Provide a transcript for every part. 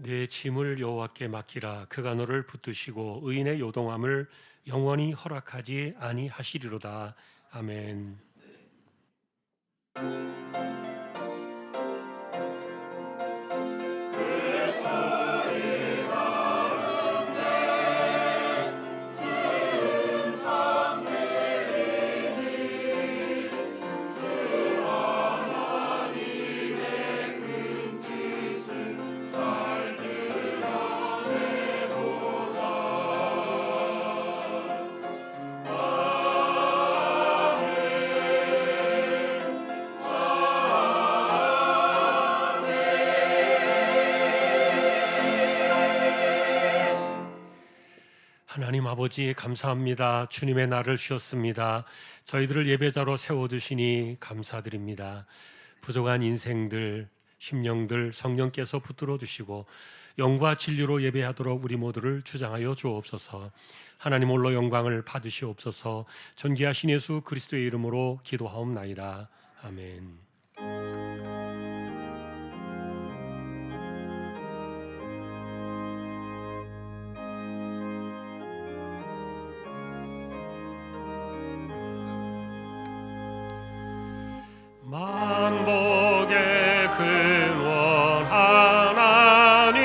내 짐을 여호와께 맡기라. 그가 너를 붙드시고 의인의 요동함을 영원히 허락하지 아니하시리로다. 아멘. 하나님 아버지 감사합니다. 주님의 날을 주셨습니다. 저희들을 예배자로 세워두시니 감사드립니다. 부족한 인생들, 심령들 성령께서 붙들어 주시고 영과 진리로 예배하도록 우리 모두를 주장하여 주옵소서. 하나님 홀로 영광을 받으시옵소서. 존귀하신 예수 그리스도의 이름으로 기도하옵나이다. 아멘. 만복의 근원 하나님,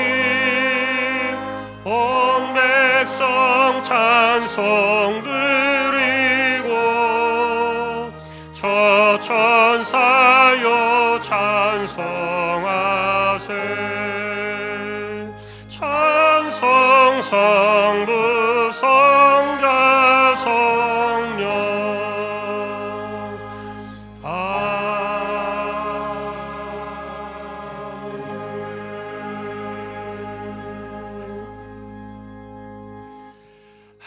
온 백성 찬송 드리고 저 천사여 찬송하세. 찬송 성부 성자 성령.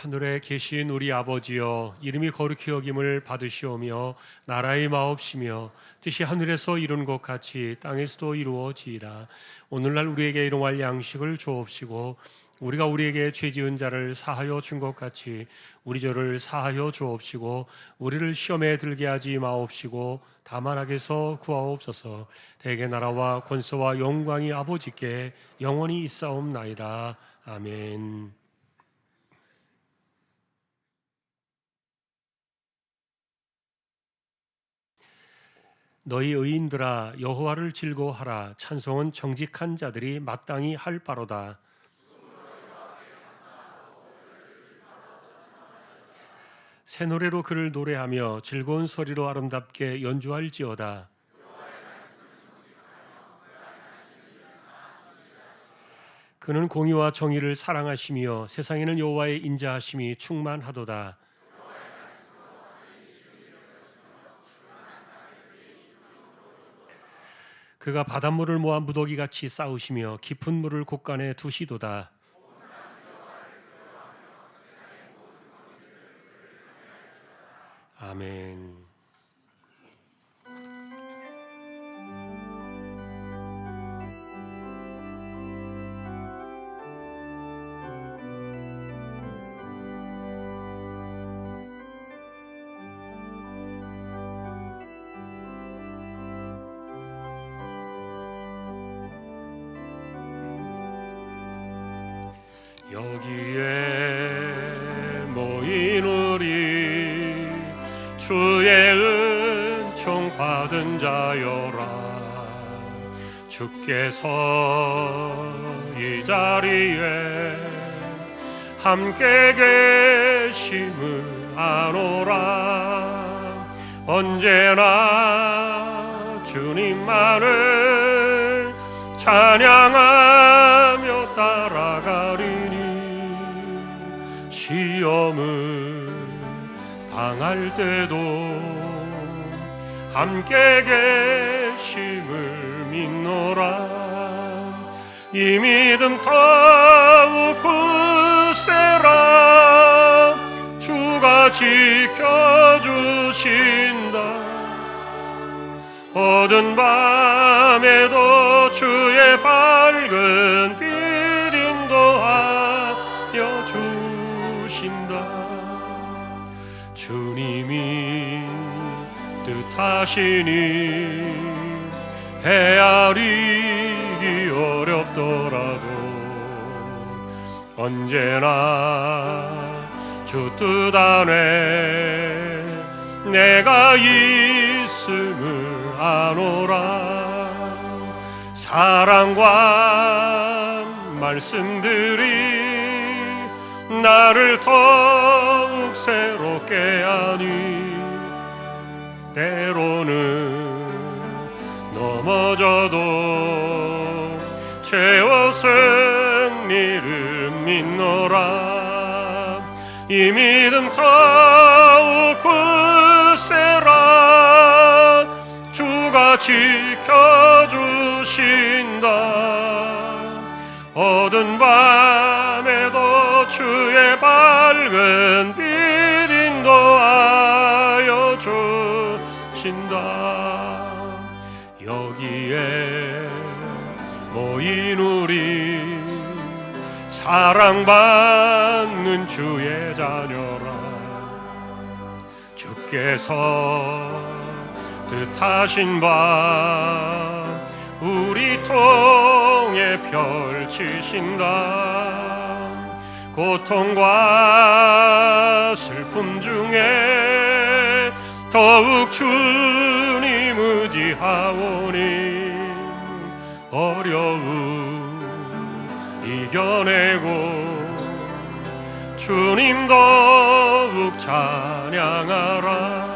하늘에 계신 우리 아버지여, 이름이 거룩히 여김을 받으시오며 나라의 마옵시며 뜻이 하늘에서 이룬 것 같이 땅에서도 이루어지이다. 오늘날 우리에게 일용할 양식을 주옵시고 우리가 우리에게 죄 지은 자를 사하여 준 것 같이 우리 죄를 사하여 주옵시고 우리를 시험에 들게 하지 마옵시고 다만 악에서 구하옵소서. 대개 나라와 권세와 영광이 아버지께 영원히 있사옵나이다. 아멘. 너희 의인들아 여호와를 즐거워하라. 찬송은 정직한 자들이 마땅히 할 바로다. 새 노래로 그를 노래하며 즐거운 소리로 아름답게 연주할지어다. 그는 공의와 정의를 사랑하시며 세상에는 여호와의 인자하심이 충만하도다. 그가 바닷물을 모아 무더기같이 쌓으시며 깊은 물을 곳간에 두시도다. 아멘. 여기에 모인 우리 주의 은총 받은 자여라. 주께서 이 자리에 함께 계심을 아노라. 언제나 주님만을 찬양하며 따라가리니 시험을 당할 때도 함께 계심을 믿노라. 이 믿음 더욱 굳세라. 주가 지켜주신다. 어두운 밤에도 주의 밝은 빛 인도하여 주신다. 주님이 뜻하시니 헤아리기 어렵더라도 언제나 주 뜻 안에 내가 있음을 아노라. 사랑과 말씀들이 나를 더욱 새롭게 하니 때로는 넘어져도 죄와 승리를 믿노라. 이 믿음 더욱 굳세라. 주가 지켜주신다. 어두운 밤에도 주의 밝은 빛 인도하여 주신다. 여기에 모인 우리 사랑받는 주의 자녀라. 주께서 뜻하신 바 우리 통해 펼치신다. 고통과 슬픔 중에 더욱 주님 의지하오니 어려움 이겨내고 주님 더욱 찬양하라.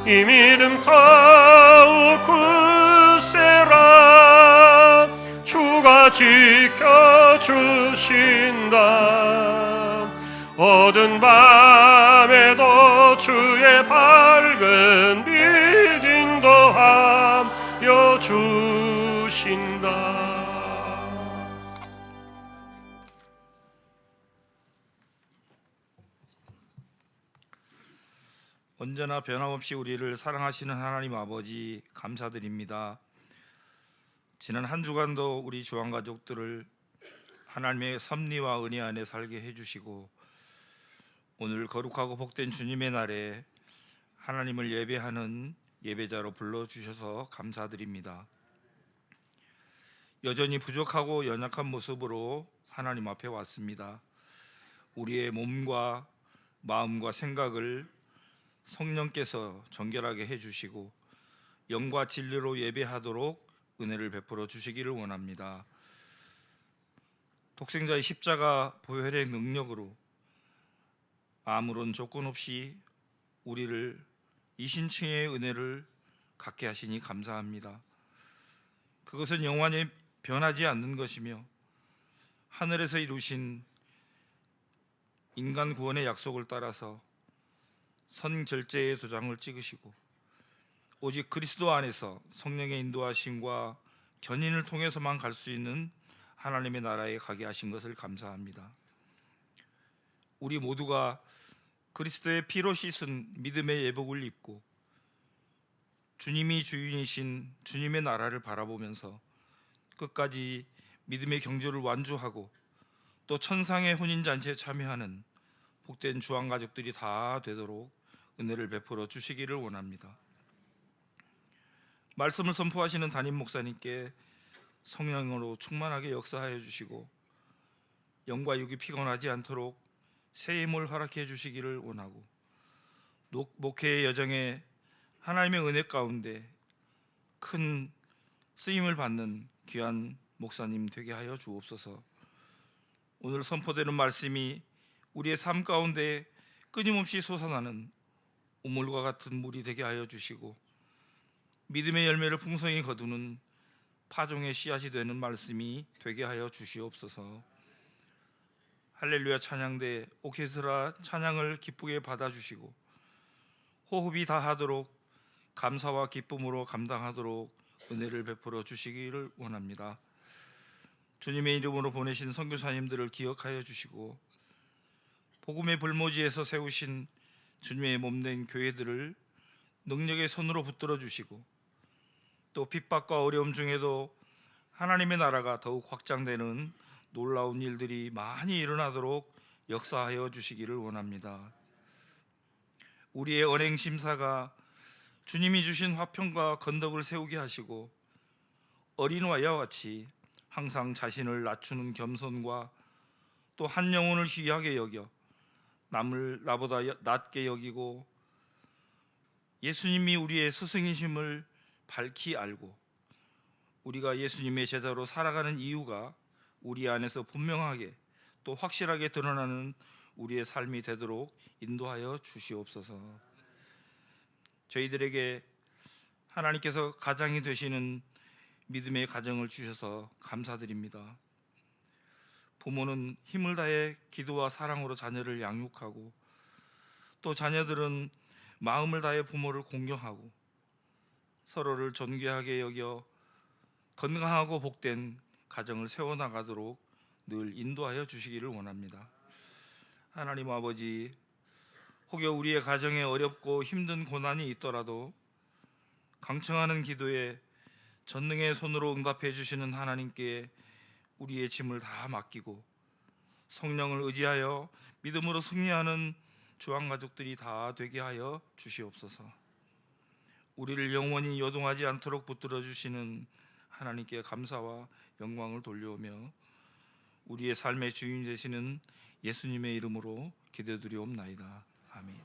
이 믿음 더욱 굳세라. 주가 지켜주신다. 어두운 밤에도 주의 밝은 빛 인도하여 주신다. 언제나 변함없이 우리를 사랑하시는 하나님 아버지 감사드립니다. 지난 한 주간도 우리 주안가족들을 하나님의 섭리와 은혜 안에 살게 해주시고 오늘 거룩하고 복된 주님의 날에 하나님을 예배하는 예배자로 불러주셔서 감사드립니다. 여전히 부족하고 연약한 모습으로 하나님 앞에 왔습니다. 우리의 몸과 마음과 생각을 성령께서 정결하게 해주시고 영과 진리로 예배하도록 은혜를 베풀어 주시기를 원합니다. 독생자의 십자가 보혈의 능력으로 아무런 조건 없이 우리를 이신층의 은혜를 갖게 하시니 감사합니다. 그것은 영원히 변하지 않는 것이며 하늘에서 이루신 인간 구원의 약속을 따라서 선결제의 도장을 찍으시고 오직 그리스도 안에서 성령의 인도하심과 견인을 통해서만 갈 수 있는 하나님의 나라에 가게 하신 것을 감사합니다. 우리 모두가 그리스도의 피로 씻은 믿음의 예복을 입고 주님이 주인이신 주님의 나라를 바라보면서 끝까지 믿음의 경주를 완주하고 또 천상의 혼인잔치에 참여하는 복된 주안가족들이 다 되도록 은혜를 베풀어 주시기를 원합니다. 말씀을 선포하시는 담임 목사님께 성령으로 충만하게 역사하여 주시고 영과 육이 피곤하지 않도록 새 힘을 허락해 주시기를 원하고 목회의 여정에 하나님의 은혜 가운데 큰 쓰임을 받는 귀한 목사님 되게 하여 주옵소서. 오늘 선포되는 말씀이 우리의 삶 가운데 끊임없이 솟아나는 우물과 같은 물이 되게 하여 주시고 믿음의 열매를 풍성히 거두는 파종의 씨앗이 되는 말씀이 되게 하여 주시옵소서. 할렐루야 찬양대 오케스트라 찬양을 기쁘게 받아주시고 호흡이 다하도록 감사와 기쁨으로 감당하도록 은혜를 베풀어 주시기를 원합니다. 주님의 이름으로 보내신 선교사님들을 기억하여 주시고 복음의 불모지에서 세우신 주님의 몸된 교회들을 능력의 손으로 붙들어 주시고 또 핍박과 어려움 중에도 하나님의 나라가 더욱 확장되는 놀라운 일들이 많이 일어나도록 역사하여 주시기를 원합니다. 우리의 언행 심사가 주님이 주신 화평과 건덕을 세우게 하시고 어린 와이와 같이 항상 자신을 낮추는 겸손과 또 한 영혼을 귀하게 여겨 남을 나보다 낮게 여기고 예수님이 우리의 스승이심을 밝히 알고 우리가 예수님의 제자로 살아가는 이유가 우리 안에서 분명하게 또 확실하게 드러나는 우리의 삶이 되도록 인도하여 주시옵소서. 저희들에게 하나님께서 가장이 되시는 믿음의 가정을 주셔서 감사드립니다. 부모는 힘을 다해 기도와 사랑으로 자녀를 양육하고 또 자녀들은 마음을 다해 부모를 공경하고 서로를 존귀하게 여겨 건강하고 복된 가정을 세워나가도록 늘 인도하여 주시기를 원합니다. 하나님 아버지, 혹여 우리의 가정에 어렵고 힘든 고난이 있더라도 강청하는 기도에 전능의 손으로 응답해 주시는 하나님께 우리의 짐을 다 맡기고 성령을 의지하여 믿음으로 승리하는 주왕가족들이 다 되게 하여 주시옵소서. 우리를 영원히 요동하지 않도록 붙들어 주시는 하나님께 감사와 영광을 돌려오며 우리의 삶의 주인 되시는 예수님의 이름으로 기도드리옵나이다. 아멘.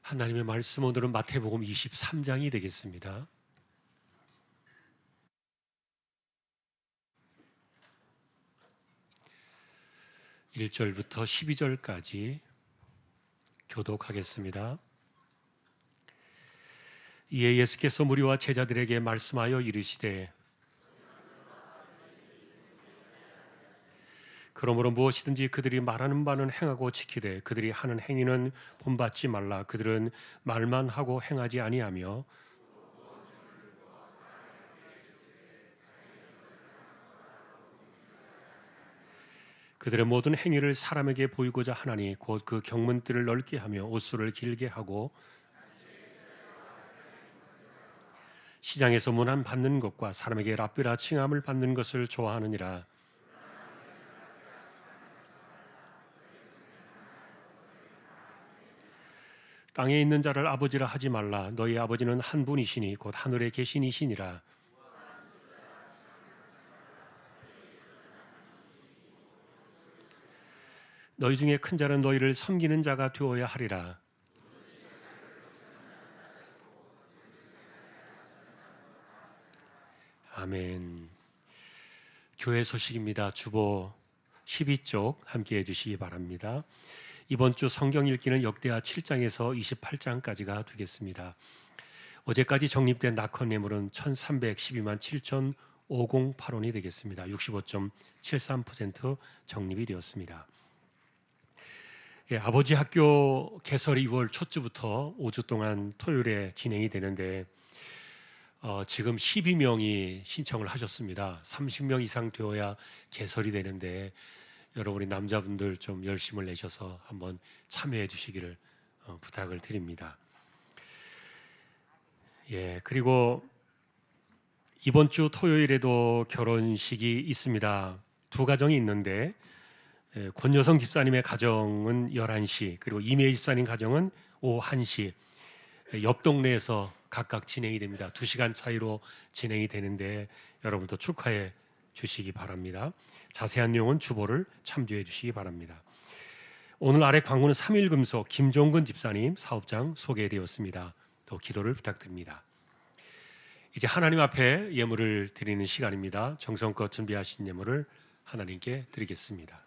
하나님의 말씀 오늘은 마태복음 23장이 되겠습니다. 1절부터 12절까지 교독하겠습니다. 이에 예수께서 무리와 제자들에게 말씀하여 이르시되 그러므로 무엇이든지 그들이 말하는 바는 행하고 지키되 그들이 하는 행위는 본받지 말라. 그들은 말만 하고 행하지 아니하며 그들의 모든 행위를 사람에게 보이고자 하나니 곧 그 경문들을 넓게 하며 옷수를 길게 하고 시장에서 문안 받는 것과 사람에게 랍비라 칭함을 받는 것을 좋아하느니라. 땅에 있는 자를 아버지라 하지 말라. 너희 아버지는 한 분이시니 곧 하늘에 계신 이시니라. 너희 중에 큰 자는 너희를 섬기는 자가 되어야 하리라. 아멘. 교회 소식입니다. 주보 12쪽 함께 해주시기 바랍니다. 이번 주 성경 읽기는 역대하 7장에서 28장까지가 되겠습니다. 어제까지 적립된 낙헌 예물은 1312만 7,5008원이 되겠습니다. 65.73% 적립이 되었습니다. 아버지 학교 개설이 6월 첫 주부터 5주 동안 토요일에 진행이 되는데 지금 12명이 신청을 하셨습니다. 30명 이상 되어야 개설이 되는데 여러분이 남자분들 좀 열심을 내셔서 한번 참여해 주시기를 부탁을 드립니다. 그리고 이번 주 토요일에도 결혼식이 있습니다. 두 가정이 있는데 권여성 집사님의 가정은 11시, 그리고 이미애 집사님 가정은 오후 1시, 옆 동네에서 각각 진행이 됩니다. 2시간 차이로 진행이 되는데 여러분도 축하해 주시기 바랍니다. 자세한 내용은 주보를 참조해 주시기 바랍니다. 오늘 아래 광고는 3.1금속 김종근 집사님 사업장 소개되었습니다. 또 기도를 부탁드립니다. 이제 하나님 앞에 예물을 드리는 시간입니다. 정성껏 준비하신 예물을 하나님께 드리겠습니다.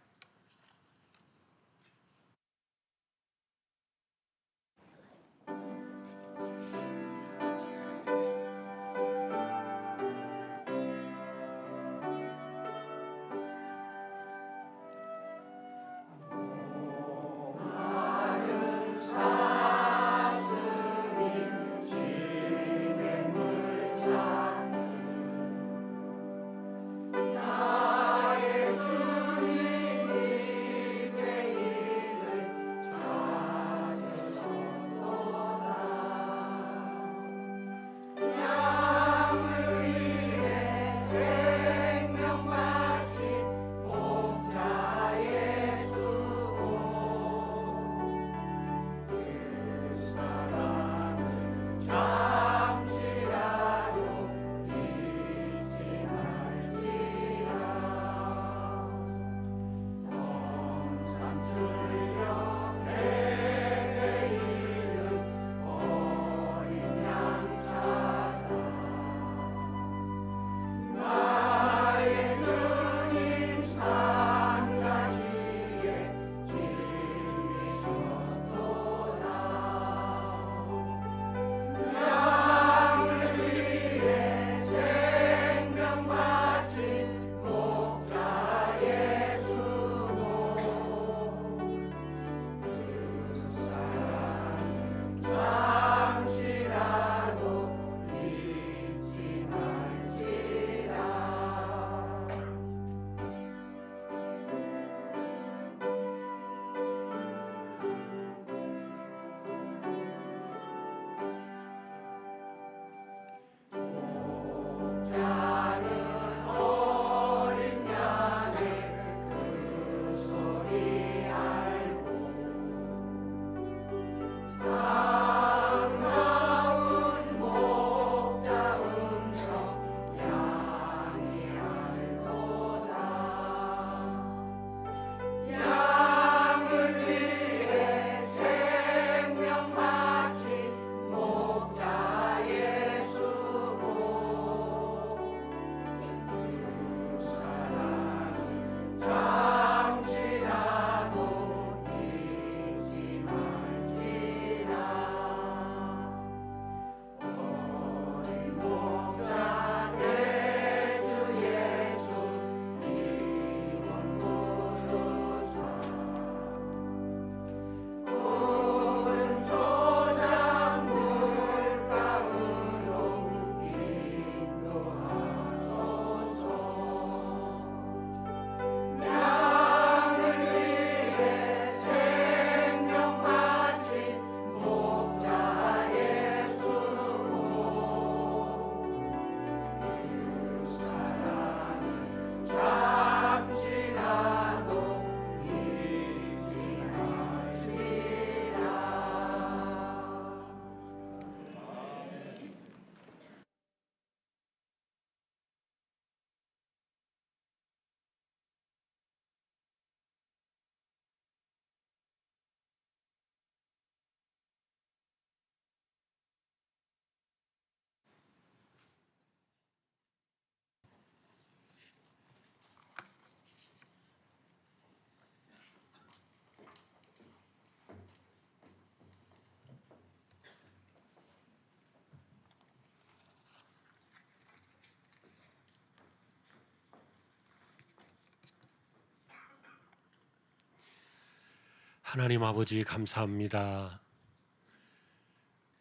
하나님 아버지 감사합니다.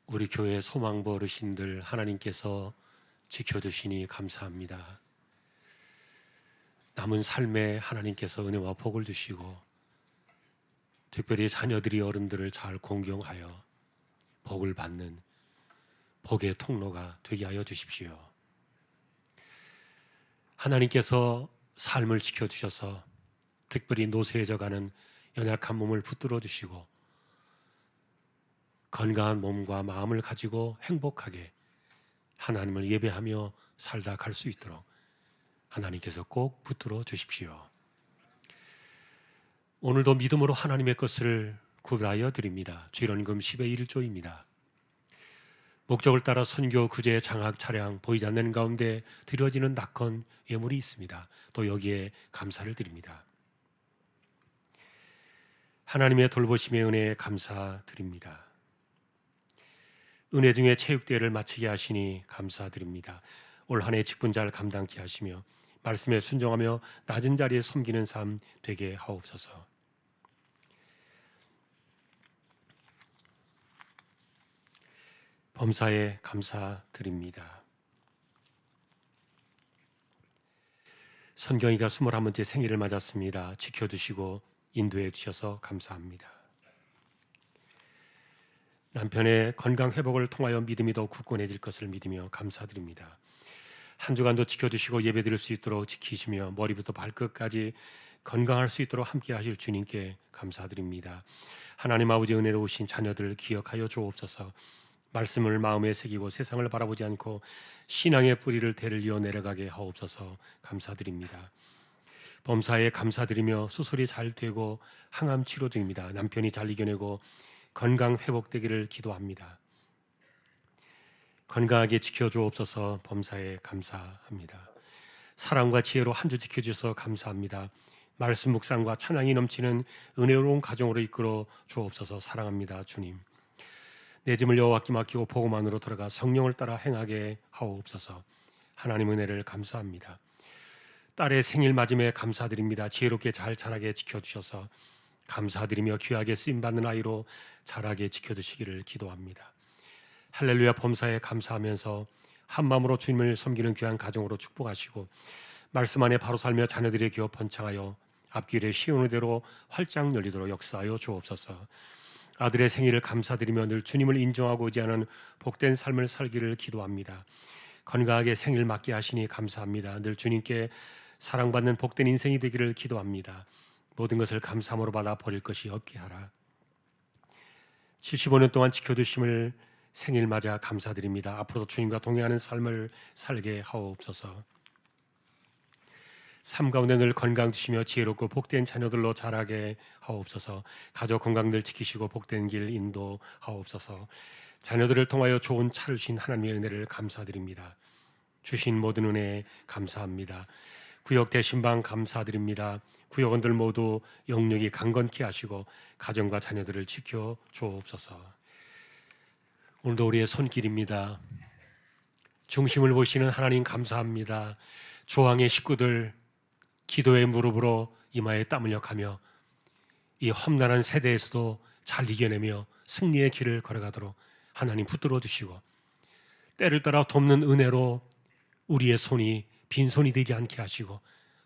우리 교회 소망부 어르신들 하나님께서 지켜주시니 감사합니다. 남은 삶에 하나님께서 은혜와 복을 주시고 특별히 자녀들이 어른들을 잘 공경하여 복을 받는 복의 통로가 되게 하여 주십시오. 하나님께서 삶을 지켜주셔서 특별히 노쇠해져가는 연약한 몸을 붙들어 주시고 건강한 몸과 마음을 가지고 행복하게 하나님을 예배하며 살다 갈 수 있도록 하나님께서 꼭 붙들어 주십시오. 오늘도 믿음으로 하나님의 것을 구별하여 드립니다. 주일원금 10의 1조입니다. 목적을 따라 선교, 구제, 장학, 차량 보이지 않는 가운데 드려지는 낙헌 예물이 있습니다. 또 여기에 감사를 드립니다. 하나님의 돌보심의 은혜에 감사드립니다. 은혜 중에 체육대회를 마치게 하시니 감사드립니다. 올 한 해 직분 잘 감당케 하시며 말씀에 순종하며 낮은 자리에 섬기는 삶 되게 하옵소서. 범사에 감사드립니다. 선경이가 21번째 생일을 맞았습니다. 지켜주시고 인도해 주셔서 감사합니다. 남편의 건강 회복을 통하여 믿음이 더 굳건해질 것을 믿으며 감사드립니다. 한 주간도 지켜주시고 예배드릴 수 있도록 지키시며 머리부터 발끝까지 건강할 수 있도록 함께 하실 주님께 감사드립니다. 하나님 아버지 은혜로우신 자녀들 기억하여 주옵소서. 말씀을 마음에 새기고 세상을 바라보지 않고 신앙의 뿌리를 대를 이어 내려가게 하옵소서. 감사드립니다. 범사에 감사드리며 수술이 잘 되고 항암 치료 중입니다. 남편이 잘 이겨내고 건강 회복되기를 기도합니다. 건강하게 지켜주옵소서. 범사에 감사합니다. 사랑과 지혜로 한 주 지켜주셔서 감사합니다. 말씀 묵상과 찬양이 넘치는 은혜로운 가정으로 이끌어 주옵소서. 사랑합니다. 주님. 내 짐을 여호와께 맡기고 복음만으로 들어가 성령을 따라 행하게 하옵소서. 하나님 은혜를 감사합니다. 딸의 생일 맞음에 감사드립니다. 지혜롭게 잘 자라게 지켜주셔서 감사드리며 귀하게 쓰임받는 아이로 자라게 지켜주시기를 기도합니다. 할렐루야. 범사에 감사하면서 한마음으로 주님을 섬기는 귀한 가정으로 축복하시고 말씀 안에 바로 살며 자녀들의 기업 번창하여 앞길에 시온의 대로 활짝 열리도록 역사하여 주옵소서. 아들의 생일을 감사드리며 늘 주님을 인정하고 의지하는 복된 삶을 살기를 기도합니다. 건강하게 생일 맞게 하시니 감사합니다. 늘 주님께 사랑받는 복된 인생이 되기를 기도합니다. 모든 것을 감사함으로 받아 버릴 것이 없게 하라. 75년 동안 지켜주심을 생일 맞아 감사드립니다. 앞으로도 주님과 동행하는 삶을 살게 하옵소서. 삶 가운데 늘 건강 주시며 지혜롭고 복된 자녀들로 자라게 하옵소서. 가족 건강 늘 지키시고 복된 길 인도하옵소서. 자녀들을 통하여 좋은 차를 주신 하나님의 은혜를 감사드립니다. 주신 모든 은혜에 감사합니다. 구역 대신방 감사드립니다. 구역원들 모두 영역이 강건케 하시고 가정과 자녀들을 지켜 주옵소서. 오늘도 우리의 손길입니다. 중심을 보시는 하나님 감사합니다. 조항의 식구들 기도의 무릎으로 이마에 땀 흘려가며 이 험난한 세대에서도 잘 이겨내며 승리의 길을 걸어가도록 하나님 붙들어 주시고 때를 따라 돕는 은혜로 우리의 손이 빈손이 되지 않게 하시고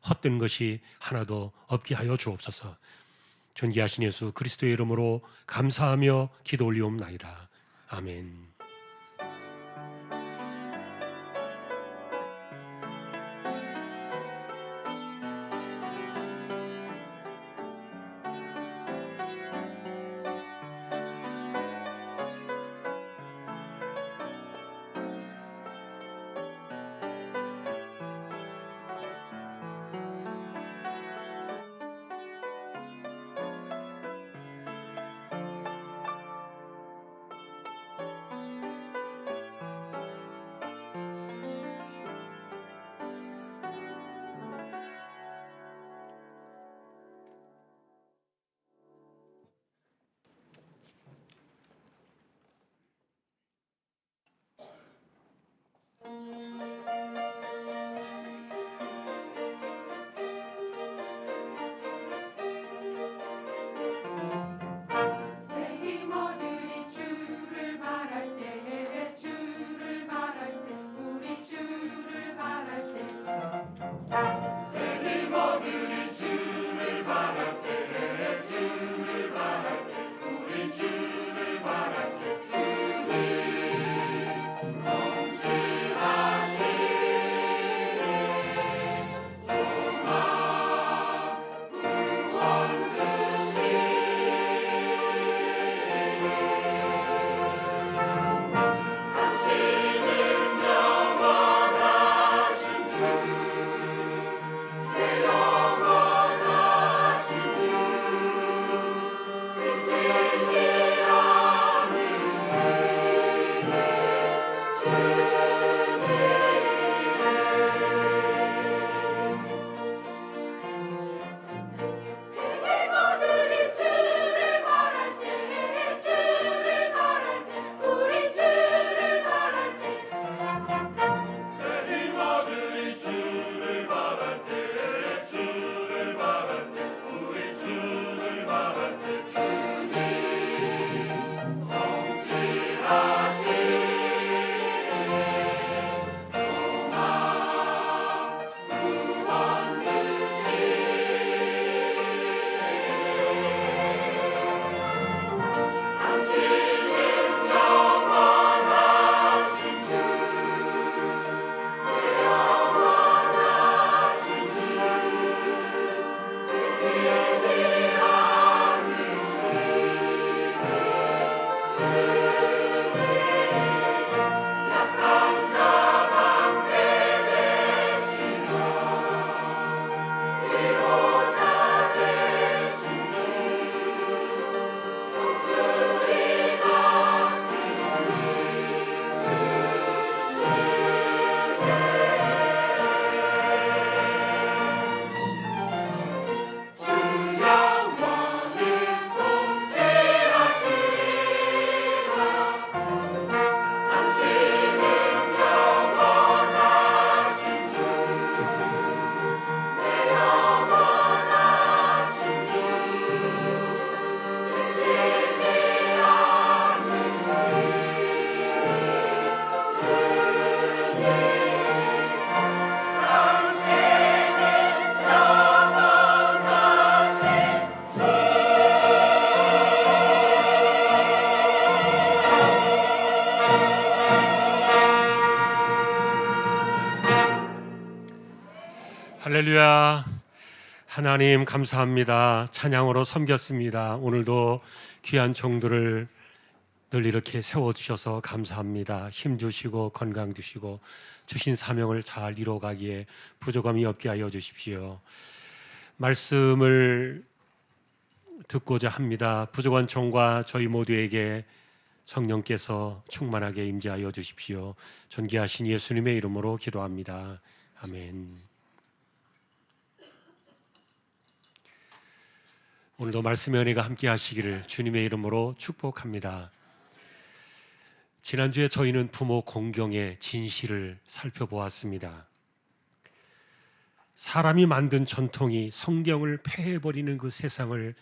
헛된 것이 하나도 없게 하여 주옵소서. 존귀하신 예수 그리스도의 이름으로 감사하며 기도 올리옵나이다. 아멘. 할렐루야. 하나님 감사합니다. 찬양으로 섬겼습니다. 오늘도 귀한 종들을 늘 이렇게 세워주셔서 감사합니다. 힘 주시고 건강 주시고 주신 사명을 잘 이뤄가기에 부족함이 없게 하여 주십시오. 말씀을 듣고자 합니다. 부족한 종과 저희 모두에게 성령께서 충만하게 임재하여 주십시오. 존귀하신 예수님의 이름으로 기도합니다. 아멘. 오늘도 말씀의 은혜가 함께 하시기를 주님의 이름으로 축복합니다. 지난주에 저희는 부모 공경의 진실을 살펴보았습니다. 사람이 만든 전통이 성경을 폐해버리는 그 세상을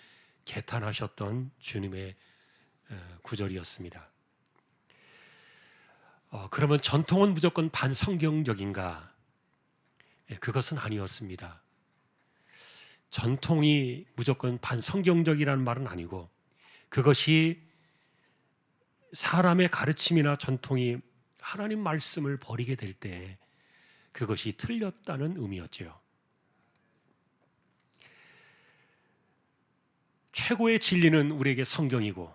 개탄하셨던 주님의 구절이었습니다. 그러면 전통은 무조건 반성경적인가? 그것은 아니었습니다. 전통이 무조건 반성경적이라는 말은 아니고 그것이 사람의 가르침이나 전통이 하나님 말씀을 버리게 될 때 그것이 틀렸다는 의미였죠. 최고의 진리는 우리에게 성경이고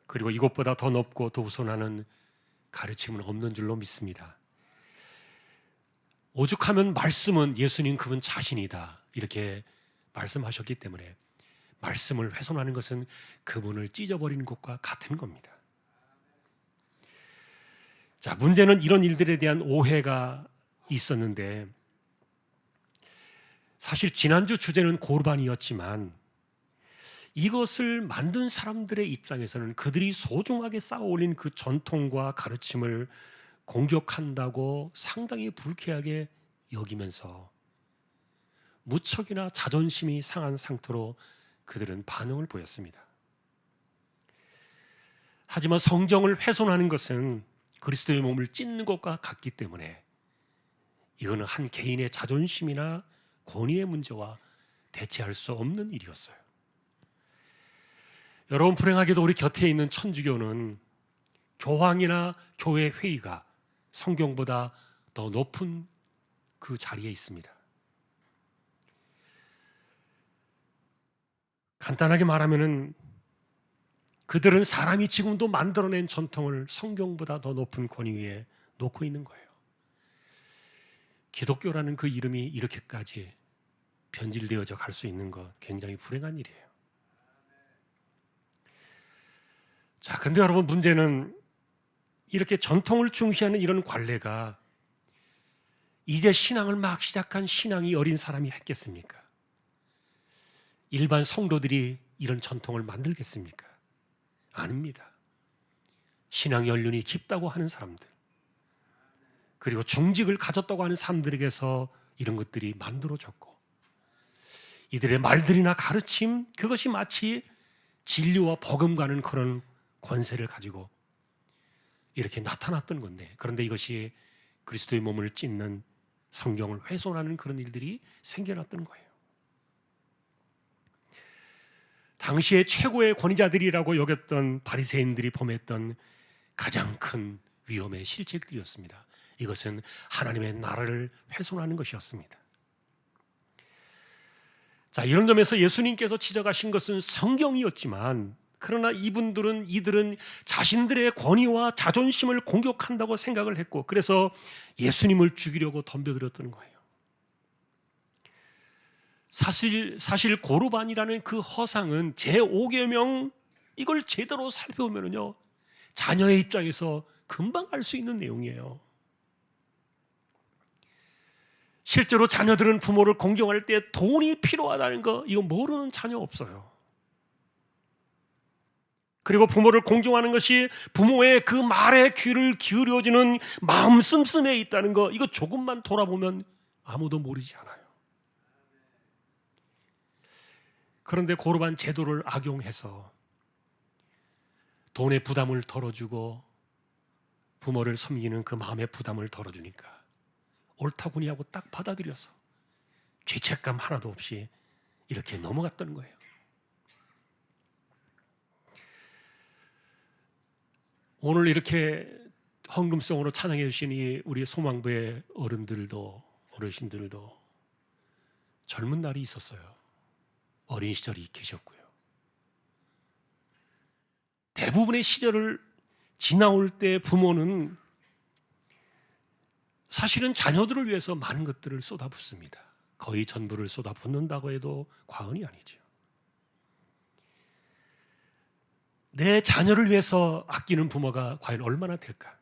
그리고 이것보다 더 높고 더 우선하는 가르침은 없는 줄로 믿습니다. 오죽하면 말씀은 예수님 그분 자신이다 이렇게 말씀하셨기 때문에 말씀을 훼손하는 것은 그분을 찢어버리는 것과 같은 겁니다. 자, 문제는 이런 일들에 대한 오해가 있었는데 사실 지난주 주제는 고르반이었지만 이것을 만든 사람들의 입장에서는 그들이 소중하게 쌓아올린 그 전통과 가르침을 공격한다고 상당히 불쾌하게 여기면서 무척이나 자존심이 상한 상태로 그들은 반응을 보였습니다. 하지만 성경을 훼손하는 것은 그리스도의 몸을 찢는 것과 같기 때문에 이거는 한 개인의 자존심이나 권위의 문제와 대체할 수 없는 일이었어요. 여러분, 불행하게도 우리 곁에 있는 천주교는 교황이나 교회 회의가 성경보다 더 높은 그 자리에 있습니다. 간단하게 말하면은 그들은 사람이 지금도 만들어낸 전통을 성경보다 더 높은 권위 위에 놓고 있는 거예요. 기독교라는 그 이름이 이렇게까지 변질되어져 갈 수 있는 것 굉장히 불행한 일이에요. 자, 근데 여러분 문제는 이렇게 전통을 중시하는 이런 관례가 이제 신앙을 막 시작한 신앙이 어린 사람이 했겠습니까? 일반 성도들이 이런 전통을 만들겠습니까? 아닙니다. 신앙 연륜이 깊다고 하는 사람들, 그리고 중직을 가졌다고 하는 사람들에게서 이런 것들이 만들어졌고, 이들의 말들이나 가르침, 그것이 마치 진리와 버금가는 그런 권세를 가지고 이렇게 나타났던 건데, 그런데 이것이 그리스도의 몸을 찢는, 성경을 훼손하는 그런 일들이 생겨났던 거예요. 당시에 최고의 권위자들이라고 여겼던 바리새인들이 범했던 가장 큰 위험의 실책들이었습니다. 이것은 하나님의 나라를 훼손하는 것이었습니다. 자, 이런 점에서 예수님께서 지적하신 것은 성경이었지만, 그러나 이들은 자신들의 권위와 자존심을 공격한다고 생각을 했고, 그래서 예수님을 죽이려고 덤벼들었던 거예요. 사실 고르반이라는 그 허상은 제5계명, 이걸 제대로 살펴보면요, 자녀의 입장에서 금방 알 수 있는 내용이에요. 실제로 자녀들은 부모를 공경할 때 돈이 필요하다는 거, 이거 모르는 자녀 없어요. 그리고 부모를 공경하는 것이 부모의 그 말에 귀를 기울여주는 마음 씀씀에 있다는 거, 이거 조금만 돌아보면 아무도 모르지 않아요. 그런데 고르반 제도를 악용해서 돈의 부담을 덜어주고 부모를 섬기는 그 마음의 부담을 덜어주니까 옳다구니 하고 딱 받아들여서 죄책감 하나도 없이 이렇게 넘어갔던 거예요. 오늘 이렇게 헌금성으로 찬양해 주신 우리 소망부의 어르신들도 젊은 날이 있었어요. 어린 시절이 계셨고요. 대부분의 시절을 지나올 때 부모는 사실은 자녀들을 위해서 많은 것들을 쏟아붓습니다. 거의 전부를 쏟아붓는다고 해도 과언이 아니죠. 내 자녀를 위해서 아끼는 부모가 과연 얼마나 될까?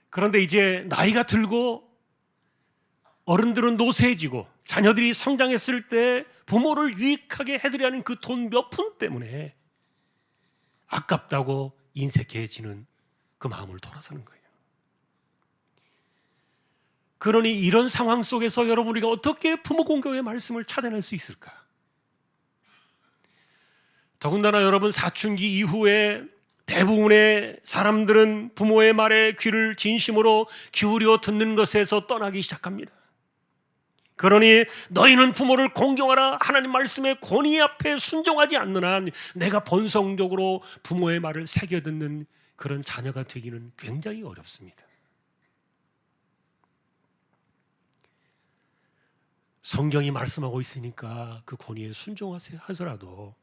그런데 이제 나이가 들고 어른들은 노쇠해지고 자녀들이 성장했을 때 부모를 유익하게 해드리려는 그 돈 몇 푼 때문에 아깝다고 인색해지는 그 마음을 돌아서는 거예요. 그러니 이런 상황 속에서 여러분, 우리가 어떻게 부모 공경의 말씀을 찾아낼 수 있을까? 더군다나 여러분, 사춘기 이후에 대부분의 사람들은 부모의 말에 귀를 진심으로 기울여 듣는 것에서 떠나기 시작합니다. 그러니 너희는 부모를 공경하라, 하나님 말씀의 권위 앞에 순종하지 않는 한 내가 본성적으로 부모의 말을 새겨 듣는 그런 자녀가 되기는 굉장히 어렵습니다. 성경이 말씀하고 있으니까 그 권위에 순종하더라도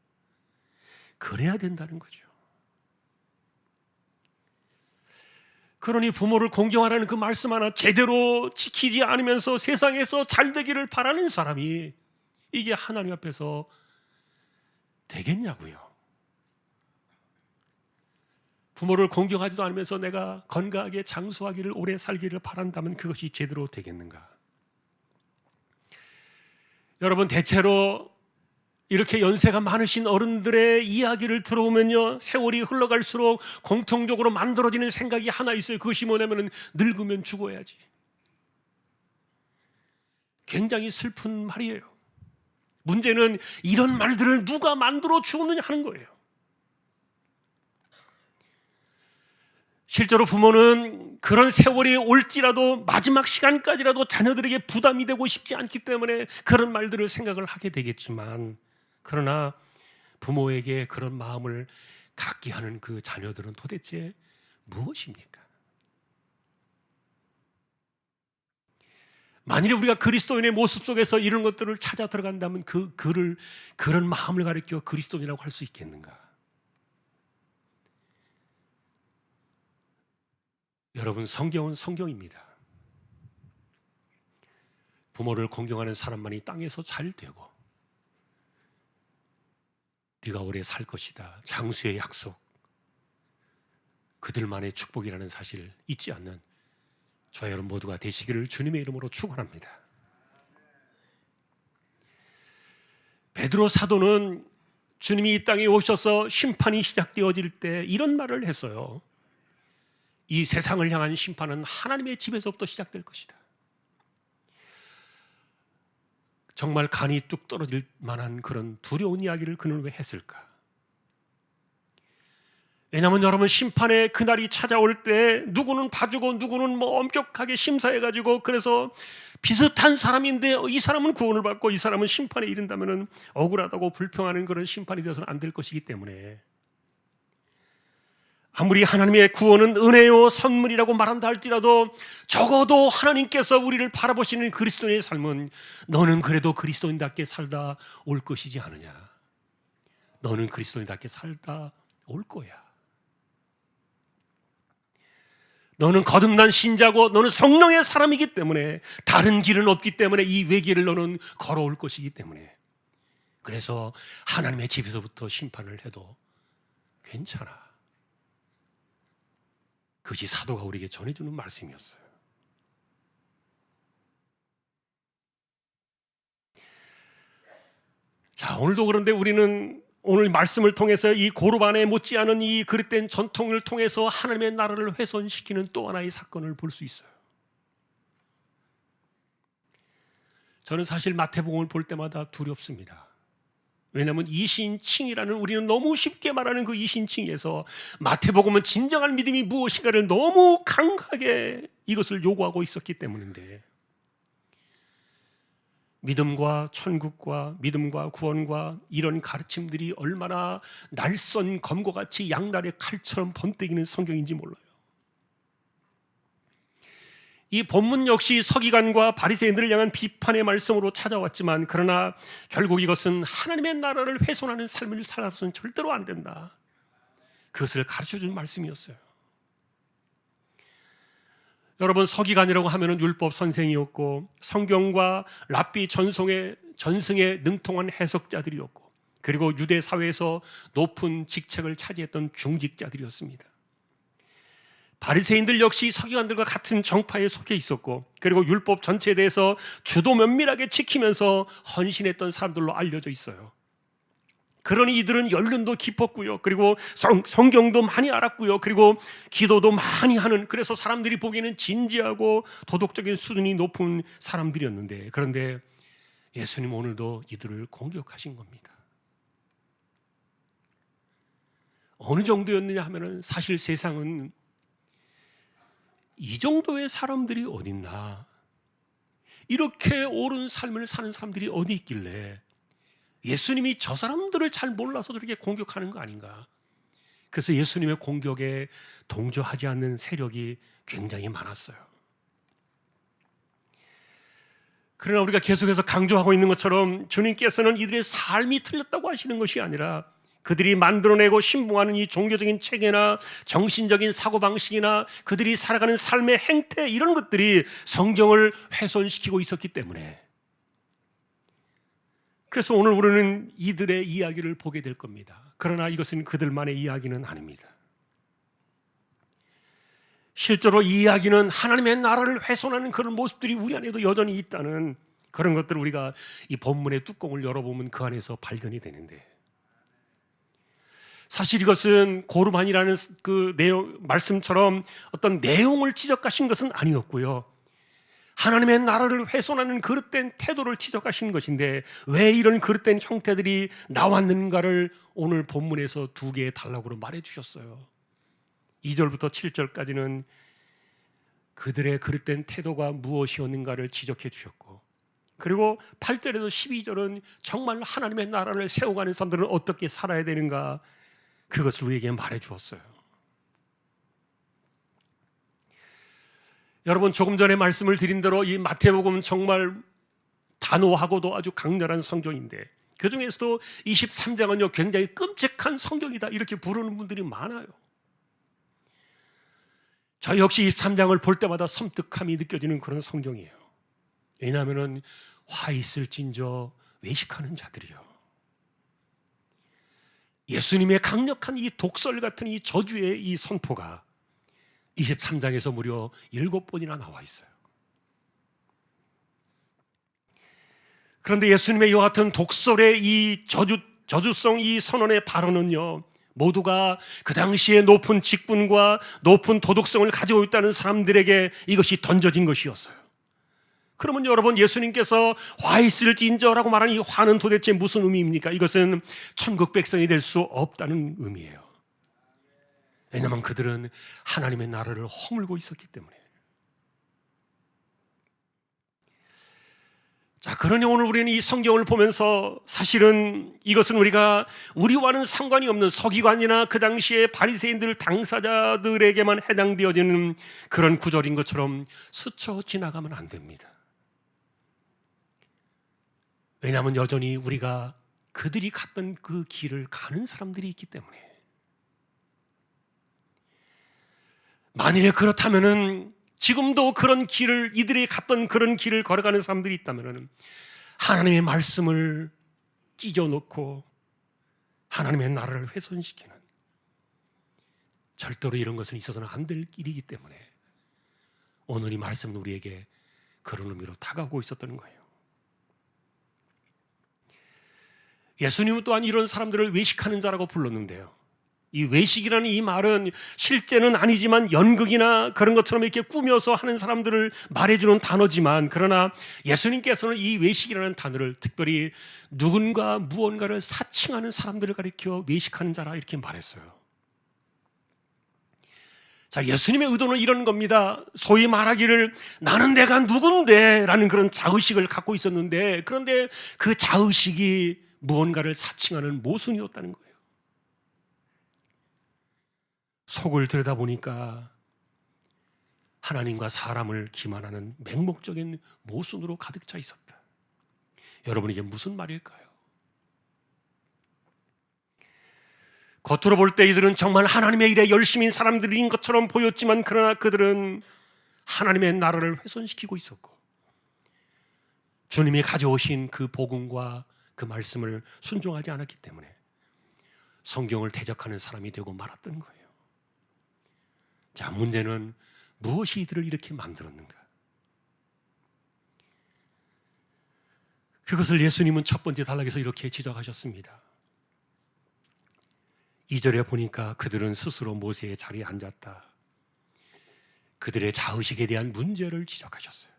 그래야 된다는 거죠. 그러니 부모를 공경하라는 그 말씀 하나 제대로 지키지 않으면서 세상에서 잘 되기를 바라는 사람이 이게 하나님 앞에서 되겠냐고요. 부모를 공경하지도 않으면서 내가 건강하게 장수하기를, 오래 살기를 바란다면 그것이 제대로 되겠는가? 여러분, 대체로 이렇게 연세가 많으신 어른들의 이야기를 들어보면요, 세월이 흘러갈수록 공통적으로 만들어지는 생각이 하나 있어요. 그것이 뭐냐면 늙으면 죽어야지. 굉장히 슬픈 말이에요. 문제는 이런 말들을 누가 만들어 주었느냐 하는 거예요. 실제로 부모는 그런 세월이 올지라도 마지막 시간까지라도 자녀들에게 부담이 되고 싶지 않기 때문에 그런 말들을 생각을 하게 되겠지만, 그러나 부모에게 그런 마음을 갖게 하는 그 자녀들은 도대체 무엇입니까? 만일에 우리가 그리스도인의 모습 속에서 이런 것들을 찾아 들어간다면 그런 마음을 가리켜 그리스도인이라고 할 수 있겠는가? 여러분, 성경은 성경입니다. 부모를 공경하는 사람만이 땅에서 잘 되고 네가 오래 살 것이다, 장수의 약속, 그들만의 축복이라는 사실을 잊지 않는 저와 여러분 모두가 되시기를 주님의 이름으로 축원합니다. 베드로 사도는 주님이 이 땅에 오셔서 심판이 시작되어질 때 이런 말을 했어요. 이 세상을 향한 심판은 하나님의 집에서부터 시작될 것이다. 정말 간이 뚝 떨어질 만한 그런 두려운 이야기를 그는 왜 했을까? 왜냐하면 여러분, 심판의 그날이 찾아올 때 누구는 봐주고 누구는 엄격하게 심사해가지고, 그래서 비슷한 사람인데 이 사람은 구원을 받고 이 사람은 심판에 이른다면 억울하다고 불평하는 그런 심판이 되어서는 안 될 것이기 때문에, 아무리 하나님의 구원은 은혜요 선물이라고 말한다 할지라도 적어도 하나님께서 우리를 바라보시는 그리스도인의 삶은 너는 그래도 그리스도인답게 살다 올 것이지 않느냐. 너는 그리스도인답게 살다 올 거야. 너는 거듭난 신자고 너는 성령의 사람이기 때문에, 다른 길은 없기 때문에 이 외길을 너는 걸어올 것이기 때문에, 그래서 하나님의 집에서부터 심판을 해도 괜찮아. 그것이 사도가 우리에게 전해주는 말씀이었어요. 자, 오늘도 그런데 우리는 오늘 말씀을 통해서 이 고르반에 못지않은 이 그릇된 전통을 통해서 하나님의 나라를 훼손시키는 또 하나의 사건을 볼 수 있어요. 저는 사실 마태복음을 볼 때마다 두렵습니다. 왜냐하면 이신칭이라는, 우리는 너무 쉽게 말하는 그 이신칭에서 마태복음은 진정한 믿음이 무엇인가를 너무 강하게 이것을 요구하고 있었기 때문인데, 믿음과 천국과 믿음과 구원과 이런 가르침들이 얼마나 날선 검과 같이 양날의 칼처럼 번뜩이는 성경인지 몰라요. 이 본문 역시 서기관과 바리새인들을 향한 비판의 말씀으로 찾아왔지만, 그러나 결국 이것은 하나님의 나라를 훼손하는 삶을 살아서는 절대로 안 된다, 그것을 가르쳐준 말씀이었어요. 여러분, 서기관이라고 하면은 율법 선생이었고 성경과 랍비 전승에 능통한 해석자들이었고, 그리고 유대 사회에서 높은 직책을 차지했던 중직자들이었습니다. 바리새인들 역시 서기관들과 같은 정파에 속해 있었고, 그리고 율법 전체에 대해서 주도 면밀하게 지키면서 헌신했던 사람들로 알려져 있어요. 그러니 이들은 연륜도 깊었고요, 그리고 성경도 많이 알았고요, 그리고 기도도 많이 하는, 그래서 사람들이 보기에는 진지하고 도덕적인 수준이 높은 사람들이었는데, 그런데 예수님 오늘도 이들을 공격하신 겁니다. 어느 정도였느냐 하면은, 사실 세상은 이 정도의 사람들이 어딨나, 이렇게 옳은 삶을 사는 사람들이 어디 있길래 예수님이 저 사람들을 잘 몰라서 저렇게 공격하는 거 아닌가. 그래서 예수님의 공격에 동조하지 않는 세력이 굉장히 많았어요. 그러나 우리가 계속해서 강조하고 있는 것처럼, 주님께서는 이들의 삶이 틀렸다고 하시는 것이 아니라, 그들이 만들어내고 신봉하는 이 종교적인 체계나 정신적인 사고방식이나 그들이 살아가는 삶의 행태, 이런 것들이 성경을 훼손시키고 있었기 때문에, 그래서 오늘 우리는 이들의 이야기를 보게 될 겁니다. 그러나 이것은 그들만의 이야기는 아닙니다. 실제로 이 이야기는 하나님의 나라를 훼손하는 그런 모습들이 우리 안에도 여전히 있다는 그런 것들을 우리가 이 본문의 뚜껑을 열어보면 그 안에서 발견이 되는데, 사실 이것은 고르반이라는 그 내용, 말씀처럼 어떤 내용을 지적하신 것은 아니었고요, 하나님의 나라를 훼손하는 그릇된 태도를 지적하신 것인데, 왜 이런 그릇된 형태들이 나왔는가를 오늘 본문에서 두 개의 단락으로 말해 주셨어요. 2절부터 7절까지는 그들의 그릇된 태도가 무엇이었는가를 지적해 주셨고, 그리고 8절에서 12절은 정말 하나님의 나라를 세워가는 사람들은 어떻게 살아야 되는가, 그것을 우리에게 말해 주었어요. 여러분, 조금 전에 말씀을 드린 대로 이 마태복음은 정말 단호하고도 아주 강렬한 성경인데, 그 중에서도 23장은요 굉장히 끔찍한 성경이다, 이렇게 부르는 분들이 많아요. 저 역시 23장을 볼 때마다 섬뜩함이 느껴지는 그런 성경이에요. 왜냐하면 화 있을진저 외식하는 자들이요, 예수님의 강력한 이 독설 같은 이 저주의 이 선포가 23장에서 무려 7번이나 나와 있어요. 그런데 예수님의 이와 같은 독설의 이 저주성 이 선언의 발언은요, 모두가 그 당시에 높은 직분과 높은 도덕성을 가지고 있다는 사람들에게 이것이 던져진 것이었어요. 그러면 여러분, 예수님께서 화 있을지인저라고 말하는 이 화는 도대체 무슨 의미입니까? 이것은 천국 백성이 될 수 없다는 의미예요. 왜냐하면 그들은 하나님의 나라를 허물고 있었기 때문에. 자, 그러니 오늘 우리는 이 성경을 보면서 사실은 이것은 우리와는 상관이 없는 서기관이나 그 당시에 바리새인들 당사자들에게만 해당되어지는 그런 구절인 것처럼 스쳐 지나가면 안 됩니다. 왜냐하면 여전히 우리가 그들이 갔던 그 길을 가는 사람들이 있기 때문에. 만일에 그렇다면은 지금도 그런 길을, 이들이 갔던 그런 길을 걸어가는 사람들이 있다면은 하나님의 말씀을 찢어놓고 하나님의 나라를 훼손시키는, 절대로 이런 것은 있어서는 안 될 일이기 때문에 오늘 이 말씀은 우리에게 그런 의미로 다가오고 있었던 거예요. 예수님은 또한 이런 사람들을 외식하는 자라고 불렀는데요, 이 외식이라는 이 말은 실제는 아니지만 연극이나 그런 것처럼 이렇게 꾸며서 하는 사람들을 말해주는 단어지만, 그러나 예수님께서는 이 외식이라는 단어를 특별히 누군가 무언가를 사칭하는 사람들을 가리켜 외식하는 자라 이렇게 말했어요. 자, 예수님의 의도는 이런 겁니다. 소위 말하기를 나는 내가 누군데 라는 그런 자의식을 갖고 있었는데, 그런데 그 자의식이 무언가를 사칭하는 모순이었다는 거예요. 속을 들여다보니까 하나님과 사람을 기만하는 맹목적인 모순으로 가득 차 있었다. 여러분, 이게 무슨 말일까요? 겉으로 볼 때 이들은 정말 하나님의 일에 열심인 사람들인 것처럼 보였지만, 그러나 그들은 하나님의 나라를 훼손시키고 있었고 주님이 가져오신 그 복음과 그 말씀을 순종하지 않았기 때문에 성경을 대적하는 사람이 되고 말았던 거예요. 자, 문제는 무엇이 이들을 이렇게 만들었는가? 그것을 예수님은 첫 번째 단락에서 이렇게 지적하셨습니다. 2절에 보니까 그들은 스스로 모세의 자리에 앉았다. 그들의 자의식에 대한 문제를 지적하셨어요.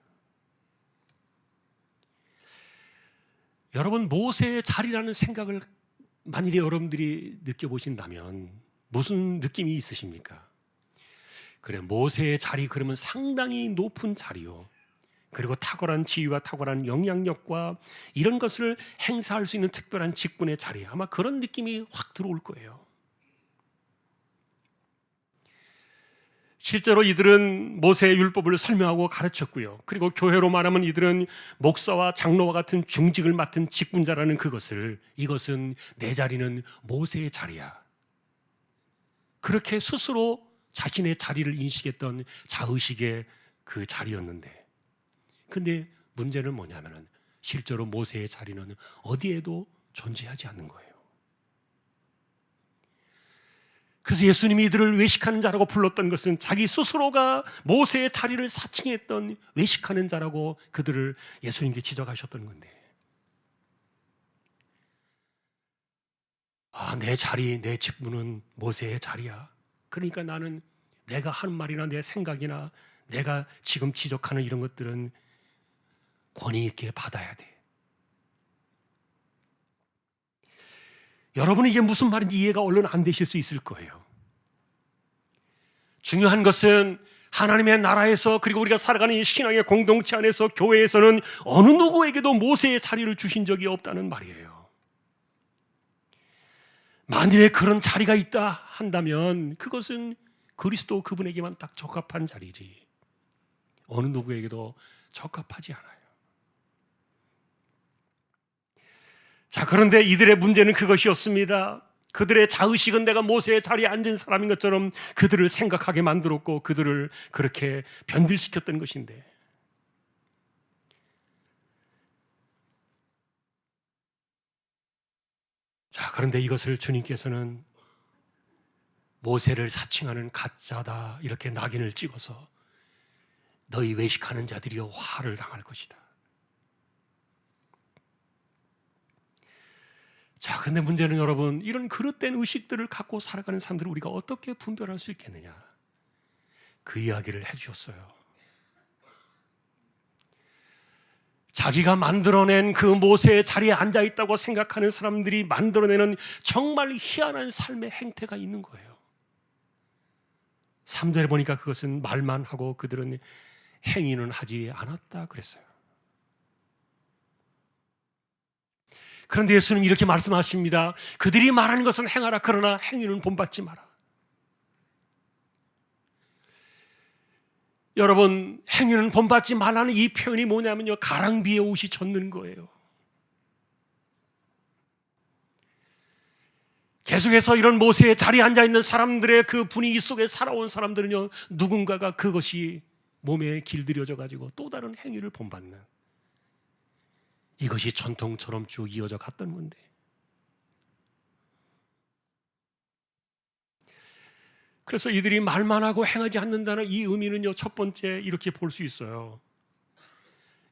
여러분, 모세의 자리라는 생각을 만일에 여러분들이 느껴보신다면 무슨 느낌이 있으십니까? 그래, 모세의 자리, 그러면 상당히 높은 자리요, 그리고 탁월한 지위와 탁월한 영향력과 이런 것을 행사할 수 있는 특별한 직분의 자리, 아마 그런 느낌이 확 들어올 거예요. 실제로 이들은 모세의 율법을 설명하고 가르쳤고요, 그리고 교회로 말하면 이들은 목사와 장로와 같은 중직을 맡은 직분자라는 이것은 내 자리는 모세의 자리야, 그렇게 스스로 자신의 자리를 인식했던 자의식의 그 자리였는데, 근데 문제는 뭐냐면은 실제로 모세의 자리는 어디에도 존재하지 않는 거예요. 그래서 예수님이 이들을 외식하는 자라고 불렀던 것은 자기 스스로가 모세의 자리를 사칭했던 외식하는 자라고 그들을 예수님께 지적하셨던 건데, 내 자리, 내 직분은 모세의 자리야, 그러니까 나는 내가 하는 말이나 내 생각이나 내가 지금 지적하는 이런 것들은 권위 있게 받아야 돼. 여러분은 이게 무슨 말인지 이해가 얼른 안 되실 수 있을 거예요. 중요한 것은 하나님의 나라에서, 그리고 우리가 살아가는 이 신앙의 공동체 안에서, 교회에서는 어느 누구에게도 모세의 자리를 주신 적이 없다는 말이에요. 만일에 그런 자리가 있다 한다면 그것은 그리스도 그분에게만 딱 적합한 자리지 어느 누구에게도 적합하지 않아요. 자, 그런데 이들의 문제는 그것이었습니다. 그들의 자의식은 내가 모세의 자리에 앉은 사람인 것처럼 그들을 생각하게 만들었고 그들을 그렇게 변질시켰던 것인데, 자, 그런데 이것을 주님께서는 모세를 사칭하는 가짜다 이렇게 낙인을 찍어서 너희 외식하는 자들이여 화를 당할 것이다. 자, 근데 문제는 여러분, 이런 그릇된 의식들을 갖고 살아가는 사람들을 우리가 어떻게 분별할 수 있겠느냐? 그 이야기를 해주셨어요. 자기가 만들어낸 그 모세의 자리에 앉아있다고 생각하는 사람들이 만들어내는 정말 희한한 삶의 행태가 있는 거예요. 3절에 보니까 그것은 말만 하고 그들은 행위는 하지 않았다 그랬어요. 그런데 예수는 이렇게 말씀하십니다. 그들이 말하는 것은 행하라, 그러나 행위는 본받지 마라. 여러분, 행위는 본받지 말라는 이 표현이 뭐냐면요, 가랑비에 옷이 젖는 거예요. 계속해서 이런 모세의 자리에 앉아있는 사람들의 그 분위기 속에 살아온 사람들은요, 누군가가 그것이 몸에 길들여져 가지고 또 다른 행위를 본받는, 이것이 전통처럼 쭉 이어져 갔던 건데, 그래서 이들이 말만 하고 행하지 않는다는 이 의미는요, 첫 번째 이렇게 볼 수 있어요.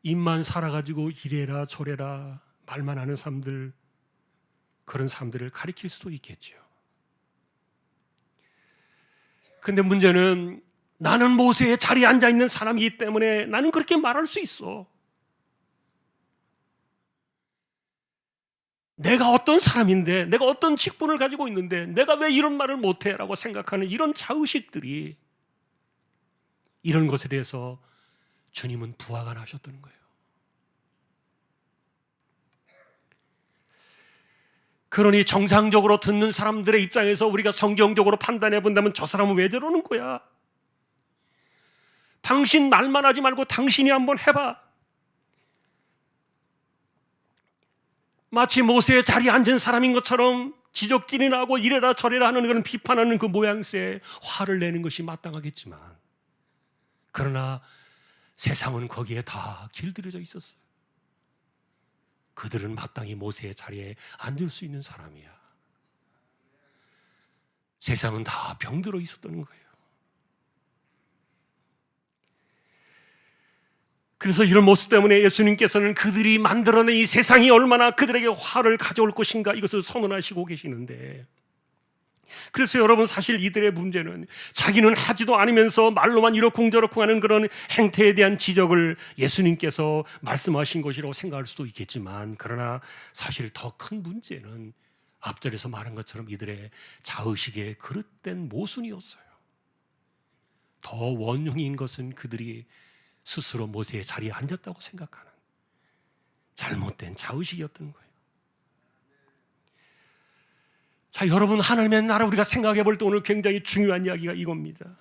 입만 살아가지고 이래라 저래라 말만 하는 사람들, 그런 사람들을 가리킬 수도 있겠죠. 근데 문제는 나는 모세의 자리에 앉아있는 사람이기 때문에 나는 그렇게 말할 수 있어. 내가 어떤 사람인데, 내가 어떤 직분을 가지고 있는데 내가 왜 이런 말을 못해? 라고 생각하는 이런 자의식들이, 이런 것에 대해서 주님은 부하가 나셨다는 거예요. 그러니 정상적으로 듣는 사람들의 입장에서 우리가 성경적으로 판단해 본다면 저 사람은 왜 저러는 거야? 당신 말만 하지 말고 당신이 한번 해봐. 마치 모세의 자리에 앉은 사람인 것처럼 지적질이나 하고 이래라 저래라 하는 그런 비판하는 그 모양새에 화를 내는 것이 마땅하겠지만, 그러나 세상은 거기에 다 길들여져 있었어요. 그들은 마땅히 모세의 자리에 앉을 수 있는 사람이야. 세상은 다 병들어 있었던 거예요. 그래서 이런 모습 때문에 예수님께서는 그들이 만들어낸 이 세상이 얼마나 그들에게 화를 가져올 것인가, 이것을 선언하시고 계시는데, 그래서 여러분, 사실 이들의 문제는 자기는 하지도 않으면서 말로만 이러쿵저러쿵 하는 그런 행태에 대한 지적을 예수님께서 말씀하신 것이라고 생각할 수도 있겠지만, 그러나 사실 더 큰 문제는 앞절에서 말한 것처럼 이들의 자의식의 그릇된 모순이었어요. 더 원흉인 것은 그들이 스스로 모세의 자리에 앉았다고 생각하는 잘못된 자의식이었던 거예요. 자, 여러분, 하나님의 나라 우리가 생각해 볼 때 오늘 굉장히 중요한 이야기가 이겁니다.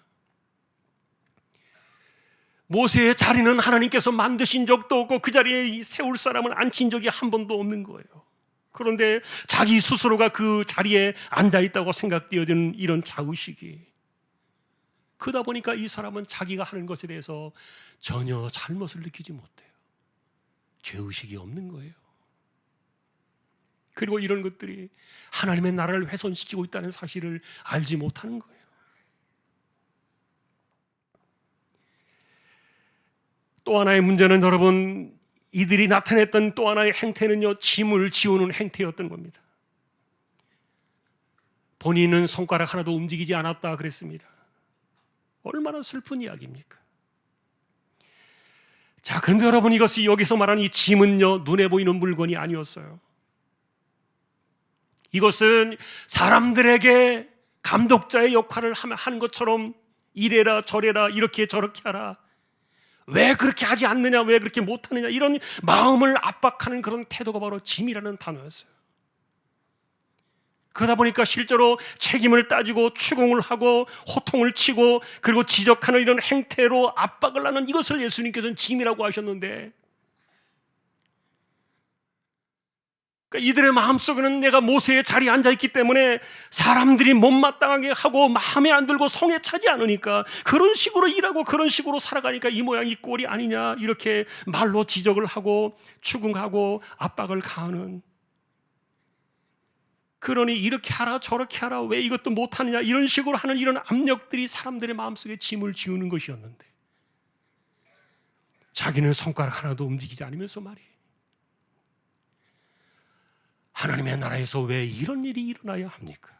모세의 자리는 하나님께서 만드신 적도 없고 그 자리에 세울 사람을 앉힌 적이 한 번도 없는 거예요. 그런데 자기 스스로가 그 자리에 앉아있다고 생각되어지는 이런 자의식이, 그러다 보니까 이 사람은 자기가 하는 것에 대해서 전혀 잘못을 느끼지 못해요. 죄의식이 없는 거예요. 그리고 이런 것들이 하나님의 나라를 훼손시키고 있다는 사실을 알지 못하는 거예요. 또 하나의 문제는 여러분, 이들이 나타냈던 또 하나의 행태는요, 짐을 지우는 행태였던 겁니다. 본인은 손가락 하나도 움직이지 않았다 그랬습니다. 얼마나 슬픈 이야기입니까? 자, 그런데 여러분, 이것이 여기서 말하는 이 짐은요, 눈에 보이는 물건이 아니었어요. 이것은 사람들에게 감독자의 역할을 하는 것처럼 이래라 저래라 이렇게 저렇게 하라, 왜 그렇게 하지 않느냐, 왜 그렇게 못하느냐, 이런 마음을 압박하는 그런 태도가 바로 짐이라는 단어였어요. 그러다 보니까 실제로 책임을 따지고 추궁을 하고 호통을 치고 그리고 지적하는 이런 행태로 압박을 하는 이것을 예수님께서는 짐이라고 하셨는데, 그러니까 이들의 마음속에는 내가 모세의 자리에 앉아있기 때문에 사람들이 못마땅하게 하고 마음에 안 들고 성에 차지 않으니까 그런 식으로 일하고 그런 식으로 살아가니까 이 모양 이 꼴이 아니냐, 이렇게 말로 지적을 하고 추궁하고 압박을 가하는 그러니 이렇게 하라 저렇게 하라, 왜 이것도 못하느냐, 이런 식으로 하는 이런 압력들이 사람들의 마음속에 짐을 지우는 것이었는데, 자기는 손가락 하나도 움직이지 않으면서 말이에요, 하나님의 나라에서 왜 이런 일이 일어나야 합니까?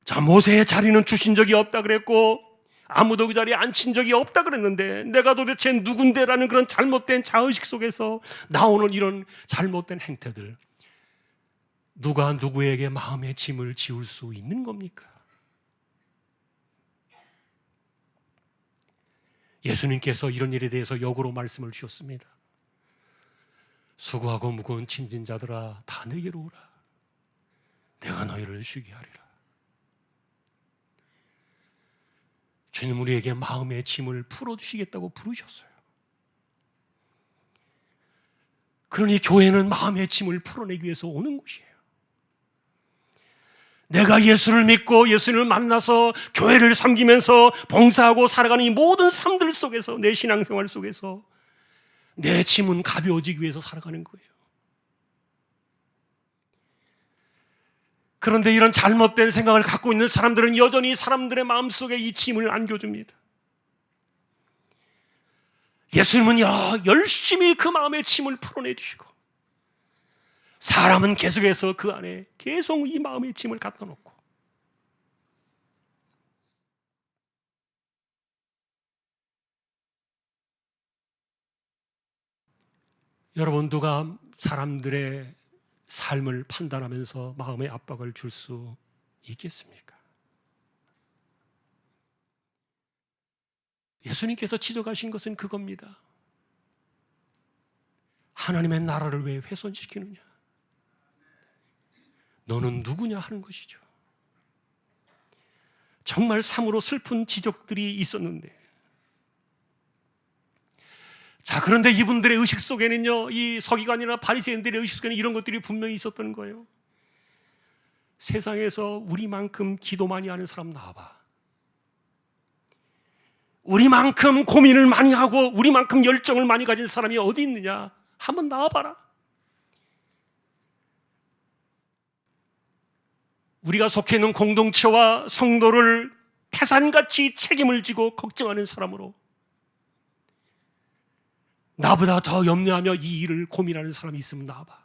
자, 모세의 자리는 주신 적이 없다 그랬고 아무도 그 자리에 앉힌 적이 없다 그랬는데, 내가 도대체 누군데라는 그런 잘못된 자의식 속에서 나오는 이런 잘못된 행태들, 누가 누구에게 마음의 짐을 지울 수 있는 겁니까? 예수님께서 이런 일에 대해서 역으로 말씀을 주셨습니다. 수고하고 무거운 짐진 자들아, 다 내게로 오라. 내가 너희를 쉬게 하리라. 주님 우리에게 마음의 짐을 풀어주시겠다고 부르셨어요. 그러니 교회는 마음의 짐을 풀어내기 위해서 오는 곳이에요. 내가 예수를 믿고 예수님을 만나서 교회를 섬기면서 봉사하고 살아가는 이 모든 삶들 속에서, 내 신앙생활 속에서 내 짐은 가벼워지기 위해서 살아가는 거예요. 그런데 이런 잘못된 생각을 갖고 있는 사람들은 여전히 사람들의 마음속에 이 짐을 안겨줍니다. 예수님은 열심히 그 마음의 짐을 풀어내주시고, 사람은 계속해서 그 안에 계속 이 마음의 짐을 갖다 놓고, 여러분, 누가 사람들의 삶을 판단하면서 마음의 압박을 줄 수 있겠습니까? 예수님께서 지적하신 것은 그겁니다. 하나님의 나라를 왜 훼손시키느냐? 너는 누구냐 하는 것이죠. 정말 참으로 슬픈 지적들이 있었는데, 자, 그런데 이분들의 의식 속에는요, 이 서기관이나 바리새인들의 의식 속에는 이런 것들이 분명히 있었던 거예요. 세상에서 우리만큼 기도 많이 하는 사람 나와봐. 우리만큼 고민을 많이 하고 우리만큼 열정을 많이 가진 사람이 어디 있느냐? 한번 나와봐라. 우리가 속해 있는 공동체와 성도를 태산같이 책임을 지고 걱정하는 사람으로, 나보다 더 염려하며 이 일을 고민하는 사람이 있으면 나와봐.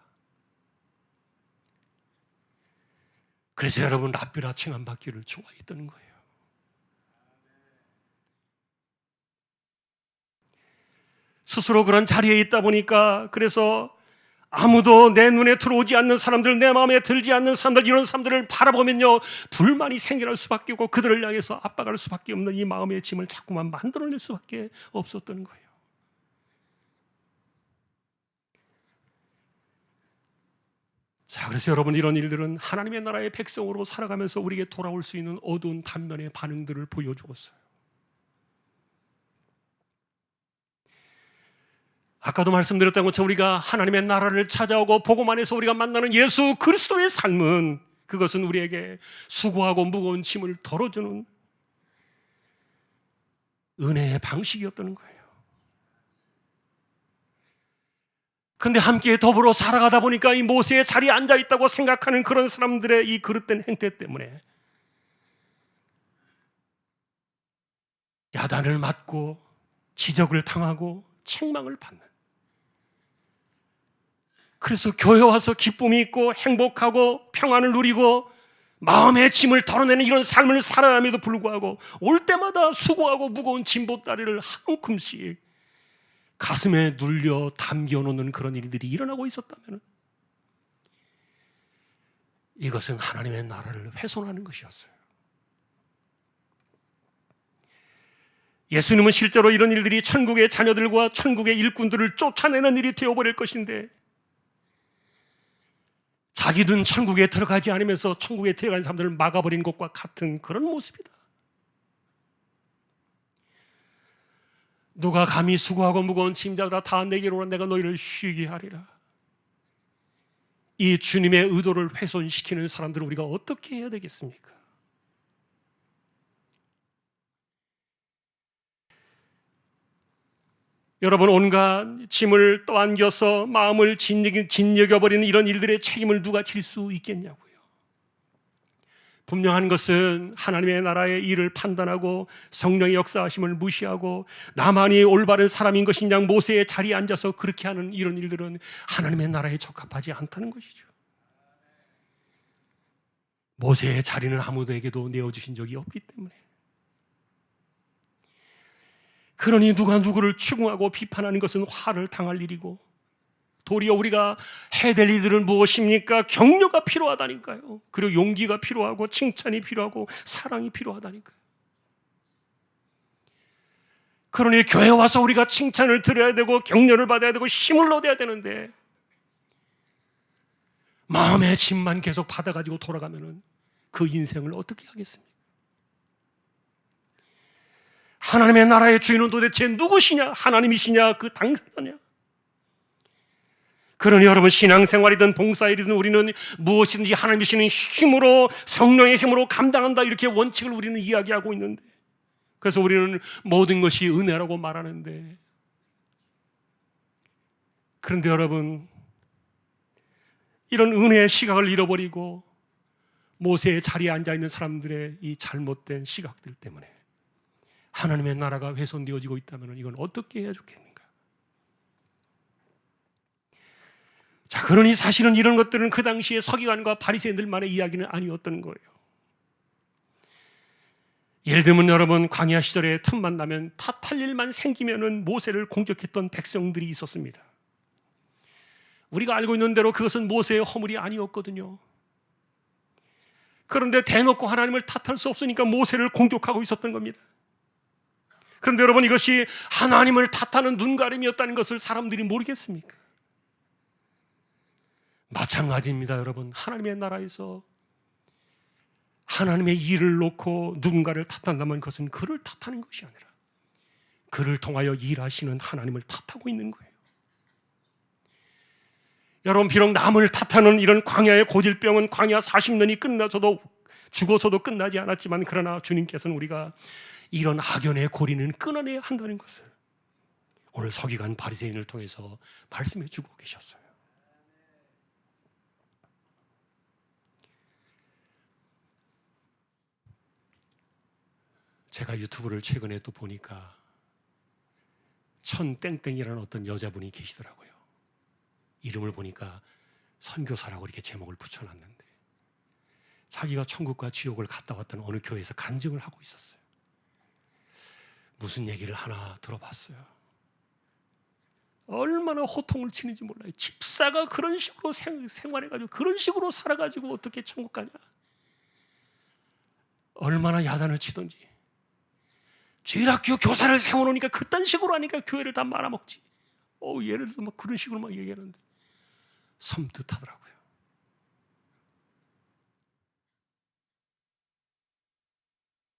그래서 여러분, 랍비라 칭함받기를 좋아했던 거예요. 스스로 그런 자리에 있다 보니까, 그래서 아무도 내 눈에 들어오지 않는 사람들, 내 마음에 들지 않는 사람들, 이런 사람들을 바라보면요, 불만이 생겨날 수밖에 없고 그들을 향해서 압박할 수밖에 없는 이 마음의 짐을 자꾸만 만들어낼 수밖에 없었던 거예요. 자, 그래서 여러분, 이런 일들은 하나님의 나라의 백성으로 살아가면서 우리에게 돌아올 수 있는 어두운 단면의 반응들을 보여주었어요. 아까도 말씀드렸던 것처럼 우리가 하나님의 나라를 찾아오고 복음 안에서 우리가 만나는 예수 그리스도의 삶은, 그것은 우리에게 수고하고 무거운 짐을 덜어주는 은혜의 방식이었던 거예요. 근데 함께 더불어 살아가다 보니까 이 모세의 자리에 앉아있다고 생각하는 그런 사람들의 이 그릇된 행태 때문에 야단을 맞고 지적을 당하고 책망을 받는, 그래서 교회 와서 기쁨이 있고 행복하고 평안을 누리고 마음의 짐을 덜어내는 이런 삶을 살아감에도 불구하고 올 때마다 수고하고 무거운 짐보따리를 한 움큼씩 가슴에 눌려 담겨놓는 그런 일들이 일어나고 있었다면, 이것은 하나님의 나라를 훼손하는 것이었어요. 예수님은 실제로 이런 일들이 천국의 자녀들과 천국의 일꾼들을 쫓아내는 일이 되어버릴 것인데, 자기는 천국에 들어가지 않으면서 천국에 들어가는 사람들을 막아버린 것과 같은 그런 모습이다. 누가 감히 수고하고 무거운 짐자들아, 다 내게로 오라. 내가 너희를 쉬게 하리라. 이 주님의 의도를 훼손시키는 사람들을 우리가 어떻게 해야 되겠습니까? 여러분, 온갖 짐을 떠안겨서 마음을 짓여겨버리는 이런 일들의 책임을 누가 질 수 있겠냐고요. 분명한 것은 하나님의 나라의 일을 판단하고 성령의 역사하심을 무시하고 나만이 올바른 사람인 것이냐 모세의 자리에 앉아서 그렇게 하는 이런 일들은 하나님의 나라에 적합하지 않다는 것이죠. 모세의 자리는 아무도에게도 내어주신 적이 없기 때문에. 그러니 누가 누구를 추궁하고 비판하는 것은 화를 당할 일이고, 도리어 우리가 해야 될 일들은 무엇입니까? 격려가 필요하다니까요. 그리고 용기가 필요하고 칭찬이 필요하고 사랑이 필요하다니까요. 그러니 교회 와서 우리가 칭찬을 들어야 되고 격려를 받아야 되고 힘을 얻어야 되는데, 마음의 짐만 계속 받아가지고 돌아가면은 그 인생을 어떻게 하겠습니까? 하나님의 나라의 주인은 도대체 누구시냐? 하나님이시냐? 그 당사자냐? 그러니 여러분, 신앙생활이든 봉사일이든 우리는 무엇이든지 하나님이 주시는 힘으로, 성령의 힘으로 감당한다, 이렇게 원칙을 우리는 이야기하고 있는데, 그래서 우리는 모든 것이 은혜라고 말하는데, 그런데 여러분, 이런 은혜의 시각을 잃어버리고 모세의 자리에 앉아있는 사람들의 이 잘못된 시각들 때문에 하나님의 나라가 훼손되어지고 있다면 이건 어떻게 해야 좋겠는가? 자, 그러니 사실은 이런 것들은 그 당시에 서기관과 바리새인들만의 이야기는 아니었던 거예요. 예를 들면 여러분, 광야 시절에 틈만 나면 탓할 일만 생기면은 모세를 공격했던 백성들이 있었습니다. 우리가 알고 있는 대로 그것은 모세의 허물이 아니었거든요. 그런데 대놓고 하나님을 탓할 수 없으니까 모세를 공격하고 있었던 겁니다. 그런데 여러분, 이것이 하나님을 탓하는 눈가림이었다는 것을 사람들이 모르겠습니까? 마찬가지입니다. 여러분, 하나님의 나라에서 하나님의 일을 놓고 누군가를 탓한다면 그것은 그를 탓하는 것이 아니라 그를 통하여 일하시는 하나님을 탓하고 있는 거예요. 여러분, 비록 남을 탓하는 이런 광야의 고질병은 광야 40년이 끝나서도, 죽어서도 끝나지 않았지만, 그러나 주님께서는 우리가 이런 악연의 고리는 끊어내야 한다는 것을 오늘 서기관 바리새인을 통해서 말씀해 주고 계셨어요. 제가 유튜브를 최근에 또 보니까 천땡땡이라는 어떤 여자분이 계시더라고요. 이름을 보니까 선교사라고 이렇게 제목을 붙여놨는데, 자기가 천국과 지옥을 갔다 왔던 어느 교회에서 간증을 하고 있었어요. 무슨 얘기를 하나 들어봤어요. 얼마나 호통을 치는지 몰라요. 집사가 그런 식으로 생활해가지고, 그런 식으로 살아가지고 어떻게 천국 가냐. 얼마나 야단을 치던지. 주일학교 교사를 세워놓으니까 그딴 식으로 하니까 교회를 다 말아먹지. 예를 들어서 막 그런 식으로 막 얘기하는데 섬뜩하더라고요.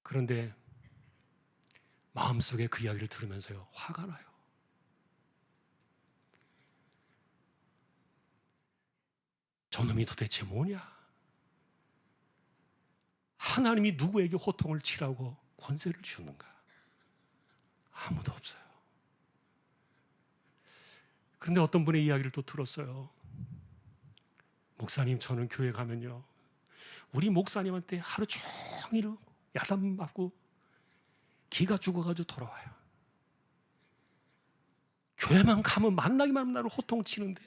그런데 마음속에 그 이야기를 들으면서요, 화가 나요. 저놈이 도대체 뭐냐? 하나님이 누구에게 호통을 치라고 권세를 주는가? 아무도 없어요. 그런데 어떤 분의 이야기를 또 들었어요. 목사님, 저는 교회 가면요, 우리 목사님한테 하루 종일 야단 맞고 기가 죽어가지고 돌아와요. 교회만 가면 만나기만 하면 나를 호통 치는데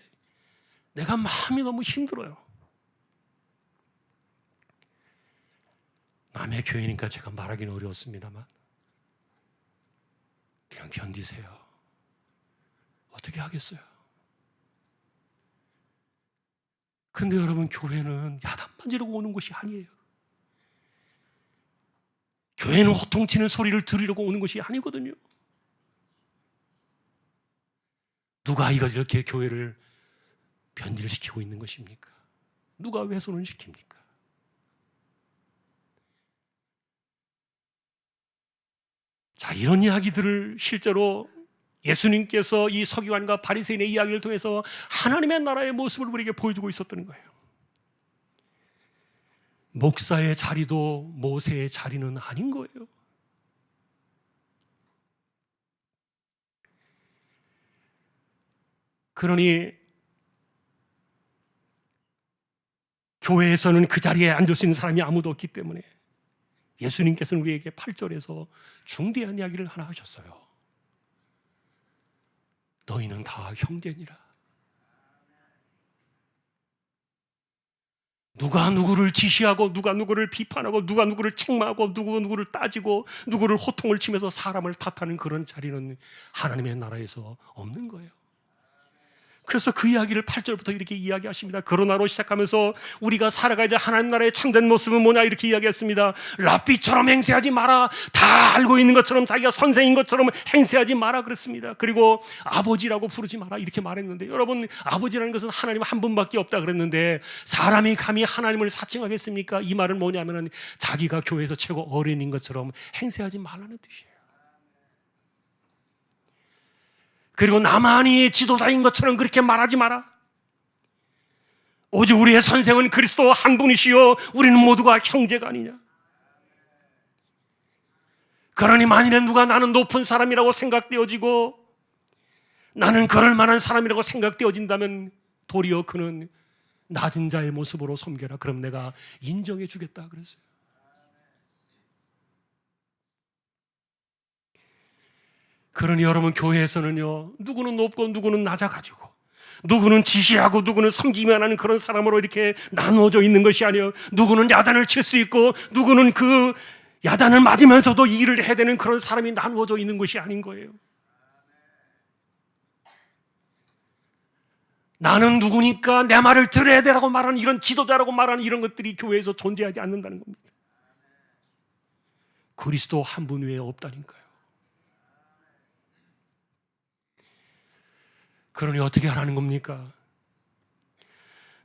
내가 마음이 너무 힘들어요. 남의 교회니까 제가 말하기는 어려웠습니다만 그냥 견디세요. 어떻게 하겠어요? 근데 여러분, 교회는 야단만 지르고 오는 것이 아니에요. 교회는 호통치는 소리를 들으려고 오는 것이 아니거든요. 누가 이렇게 교회를 변질시키고 있는 것입니까? 누가 훼손을 시킵니까? 자, 이런 이야기들을 실제로 예수님께서 이 서기관과 바리새인의 이야기를 통해서 하나님의 나라의 모습을 우리에게 보여주고 있었던 거예요. 목사의 자리도 모세의 자리는 아닌 거예요. 그러니 교회에서는 그 자리에 앉을 수 있는 사람이 아무도 없기 때문에 예수님께서는 우리에게 8절에서 중대한 이야기를 하나 하셨어요. 너희는 다 형제니라. 누가 누구를 지시하고 누가 누구를 비판하고 누가 누구를 책망하고 누구 누구를 따지고 누구를 호통을 치면서 사람을 탓하는 그런 자리는 하나님의 나라에서 없는 거예요. 그래서 그 이야기를 8절부터 이렇게 이야기하십니다. 그러나로 시작하면서 우리가 살아가야 하나님 나라의 참된 모습은 뭐냐 이렇게 이야기했습니다. 랍비처럼 행세하지 마라. 다 알고 있는 것처럼 자기가 선생인 것처럼 행세하지 마라 그랬습니다. 그리고 아버지라고 부르지 마라 이렇게 말했는데, 여러분, 아버지라는 것은 하나님 한 분밖에 없다 그랬는데 사람이 감히 하나님을 사칭하겠습니까? 이 말은 뭐냐면 자기가 교회에서 최고 어른인 것처럼 행세하지 말라는 뜻이에요. 그리고 나만이 지도자인 것처럼 그렇게 말하지 마라. 오직 우리의 선생은 그리스도 한 분이시요 우리는 모두가 형제가 아니냐. 그러니 만일에 누가 나는 높은 사람이라고 생각되어지고 나는 그럴 만한 사람이라고 생각되어진다면 도리어 그는 낮은 자의 모습으로 섬겨라. 그럼 내가 인정해 주겠다 그랬어요. 그러니 여러분, 교회에서는요, 누구는 높고 누구는 낮아가지고 누구는 지시하고 누구는 섬기만 하는 그런 사람으로 이렇게 나누어져 있는 것이 아니에요. 누구는 야단을 칠 수 있고 누구는 그 야단을 맞으면서도 이 일을 해야 되는 그런 사람이 나누어져 있는 것이 아닌 거예요. 나는 누구니까 내 말을 들어야 되라고 말하는 이런 지도자라고 말하는 이런 것들이 교회에서 존재하지 않는다는 겁니다. 그리스도 한 분 외에 없다니까요. 그러니 어떻게 하라는 겁니까?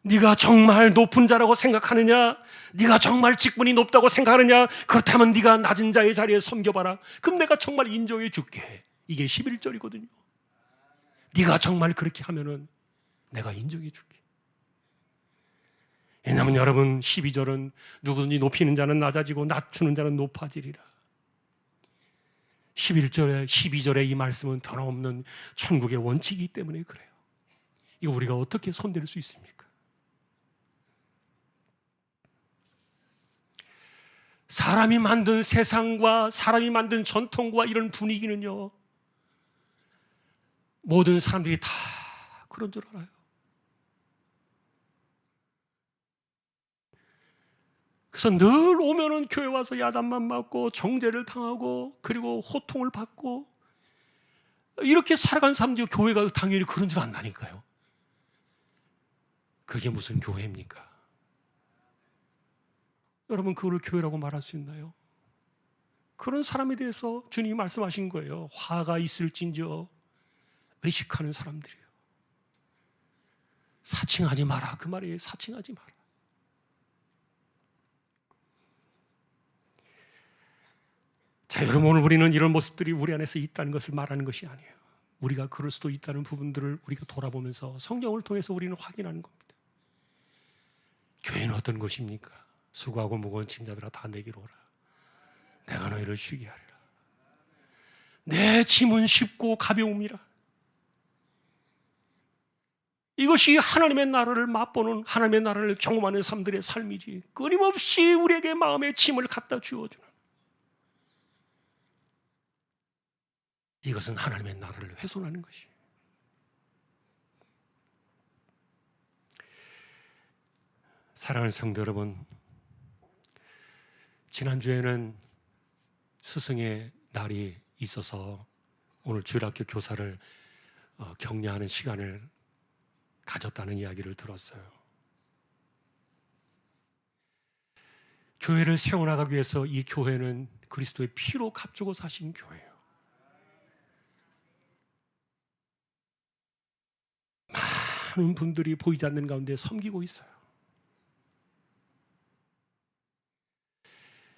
네가 정말 높은 자라고 생각하느냐? 네가 정말 직분이 높다고 생각하느냐? 그렇다면 네가 낮은 자의 자리에 섬겨봐라. 그럼 내가 정말 인정해 줄게. 이게 11절이거든요. 네가 정말 그렇게 하면은 내가 인정해 줄게. 왜냐하면 여러분, 12절은 누구든지 높이는 자는 낮아지고 낮추는 자는 높아지리라. 11절에 12절에 이 말씀은 변함없는 천국의 원칙이기 때문에 그래요. 이거 우리가 어떻게 손댈 수 있습니까? 사람이 만든 세상과 사람이 만든 전통과 이런 분위기는요, 모든 사람들이 다 그런 줄 알아요. 그래서 늘 오면은 교회 와서 야단만 맞고 정죄를 당하고 그리고 호통을 받고 이렇게 살아간 사람들이 교회가 당연히 그런 줄 안다니까요. 그게 무슨 교회입니까? 여러분, 그거를 교회라고 말할 수 있나요? 그런 사람에 대해서 주님이 말씀하신 거예요. 화가 있을진저 외식하는 사람들이에요. 사칭하지 마라. 그 말이에요. 사칭하지 마라. 자, 여러분, 오늘 우리는 이런 모습들이 우리 안에서 있다는 것을 말하는 것이 아니에요. 우리가 그럴 수도 있다는 부분들을 우리가 돌아보면서 성경을 통해서 우리는 확인하는 겁니다. 교회는 어떤 것입니까? 수고하고 무거운 짐자들아 다 내게로 오라. 내가 너희를 쉬게 하리라. 내 짐은 쉽고 가벼움이라. 이것이 하나님의 나라를 맛보는, 하나님의 나라를 경험하는 사람들의 삶이지, 끊임없이 우리에게 마음의 짐을 갖다 주어주는, 이것은 하나님의 나라를 훼손하는 것이에요. 사랑하는 성도 여러분, 지난주에는 스승의 날이 있어서 오늘 주일학교 교사를 격려하는 시간을 가졌다는 이야기를 들었어요. 교회를 세워나가기 위해서 이 교회는 그리스도의 피로 값주고 사신 교회예요. 많은 분들이 보이지 않는 가운데 섬기고 있어요.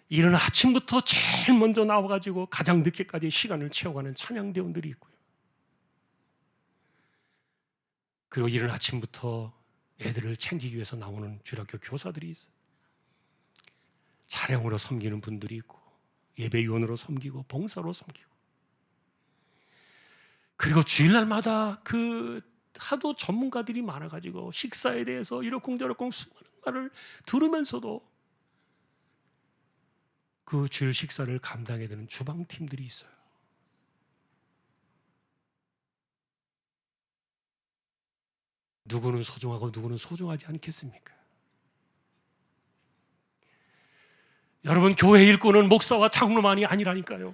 이른 아침부터 제일 먼저 나와가지고 가장 늦게까지 시간을 채워가는 찬양대원들이 있고요. 그리고 이른 아침부터 애들을 챙기기 위해서 나오는 주일학교 교사들이 있어요. 차량으로 섬기는 분들이 있고, 예배위원으로 섬기고, 봉사로 섬기고, 그리고 주일날마다 그 하도 전문가들이 많아가지고 식사에 대해서 이러쿵저러쿵 수많은 말을 들으면서도 그 주일 식사를 감당해야 되는 주방팀들이 있어요. 누구는 소중하고 누구는 소중하지 않겠습니까? 여러분, 교회 일꾼은 목사와 장로만이 아니라니까요.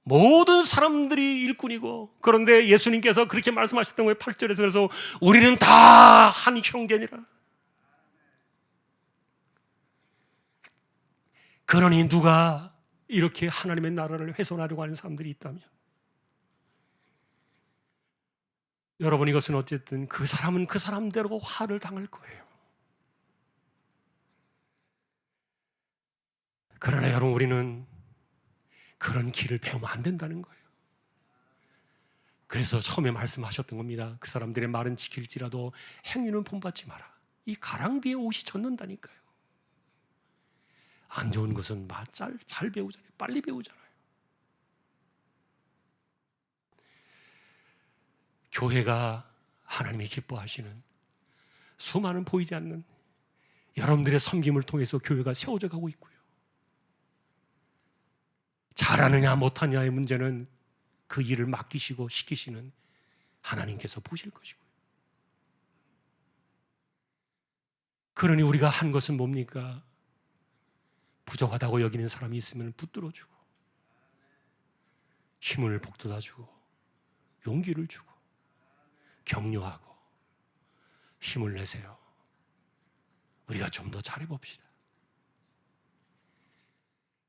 모든 사람들이 일꾼이고, 그런데 예수님께서 그렇게 말씀하셨던 거예요. 8절에서. 그래서 우리는 다 한 형제니라. 그러니 누가 이렇게 하나님의 나라를 훼손하려고 하는 사람들이 있다면, 여러분, 이것은 어쨌든 그 사람은 그 사람대로 화를 당할 거예요. 그러나 여러분, 우리는 그런 길을 배우면 안 된다는 거예요. 그래서 처음에 말씀하셨던 겁니다. 그 사람들의 말은 지킬지라도 행위는 본받지 마라. 이 가랑비에 옷이 젖는다니까요. 안 좋은 것은 잘 배우잖아요. 빨리 배우잖아요. 교회가 하나님이 기뻐하시는 수많은 보이지 않는 여러분들의 섬김을 통해서 교회가 세워져 가고 있고요. 잘하느냐 못하느냐의 문제는 그 일을 맡기시고 시키시는 하나님께서 보실 것이고요. 그러니 우리가 한 것은 뭡니까? 부족하다고 여기는 사람이 있으면 붙들어주고, 힘을 북돋아주고, 용기를 주고, 격려하고, 힘을 내세요. 우리가 좀 더 잘해봅시다.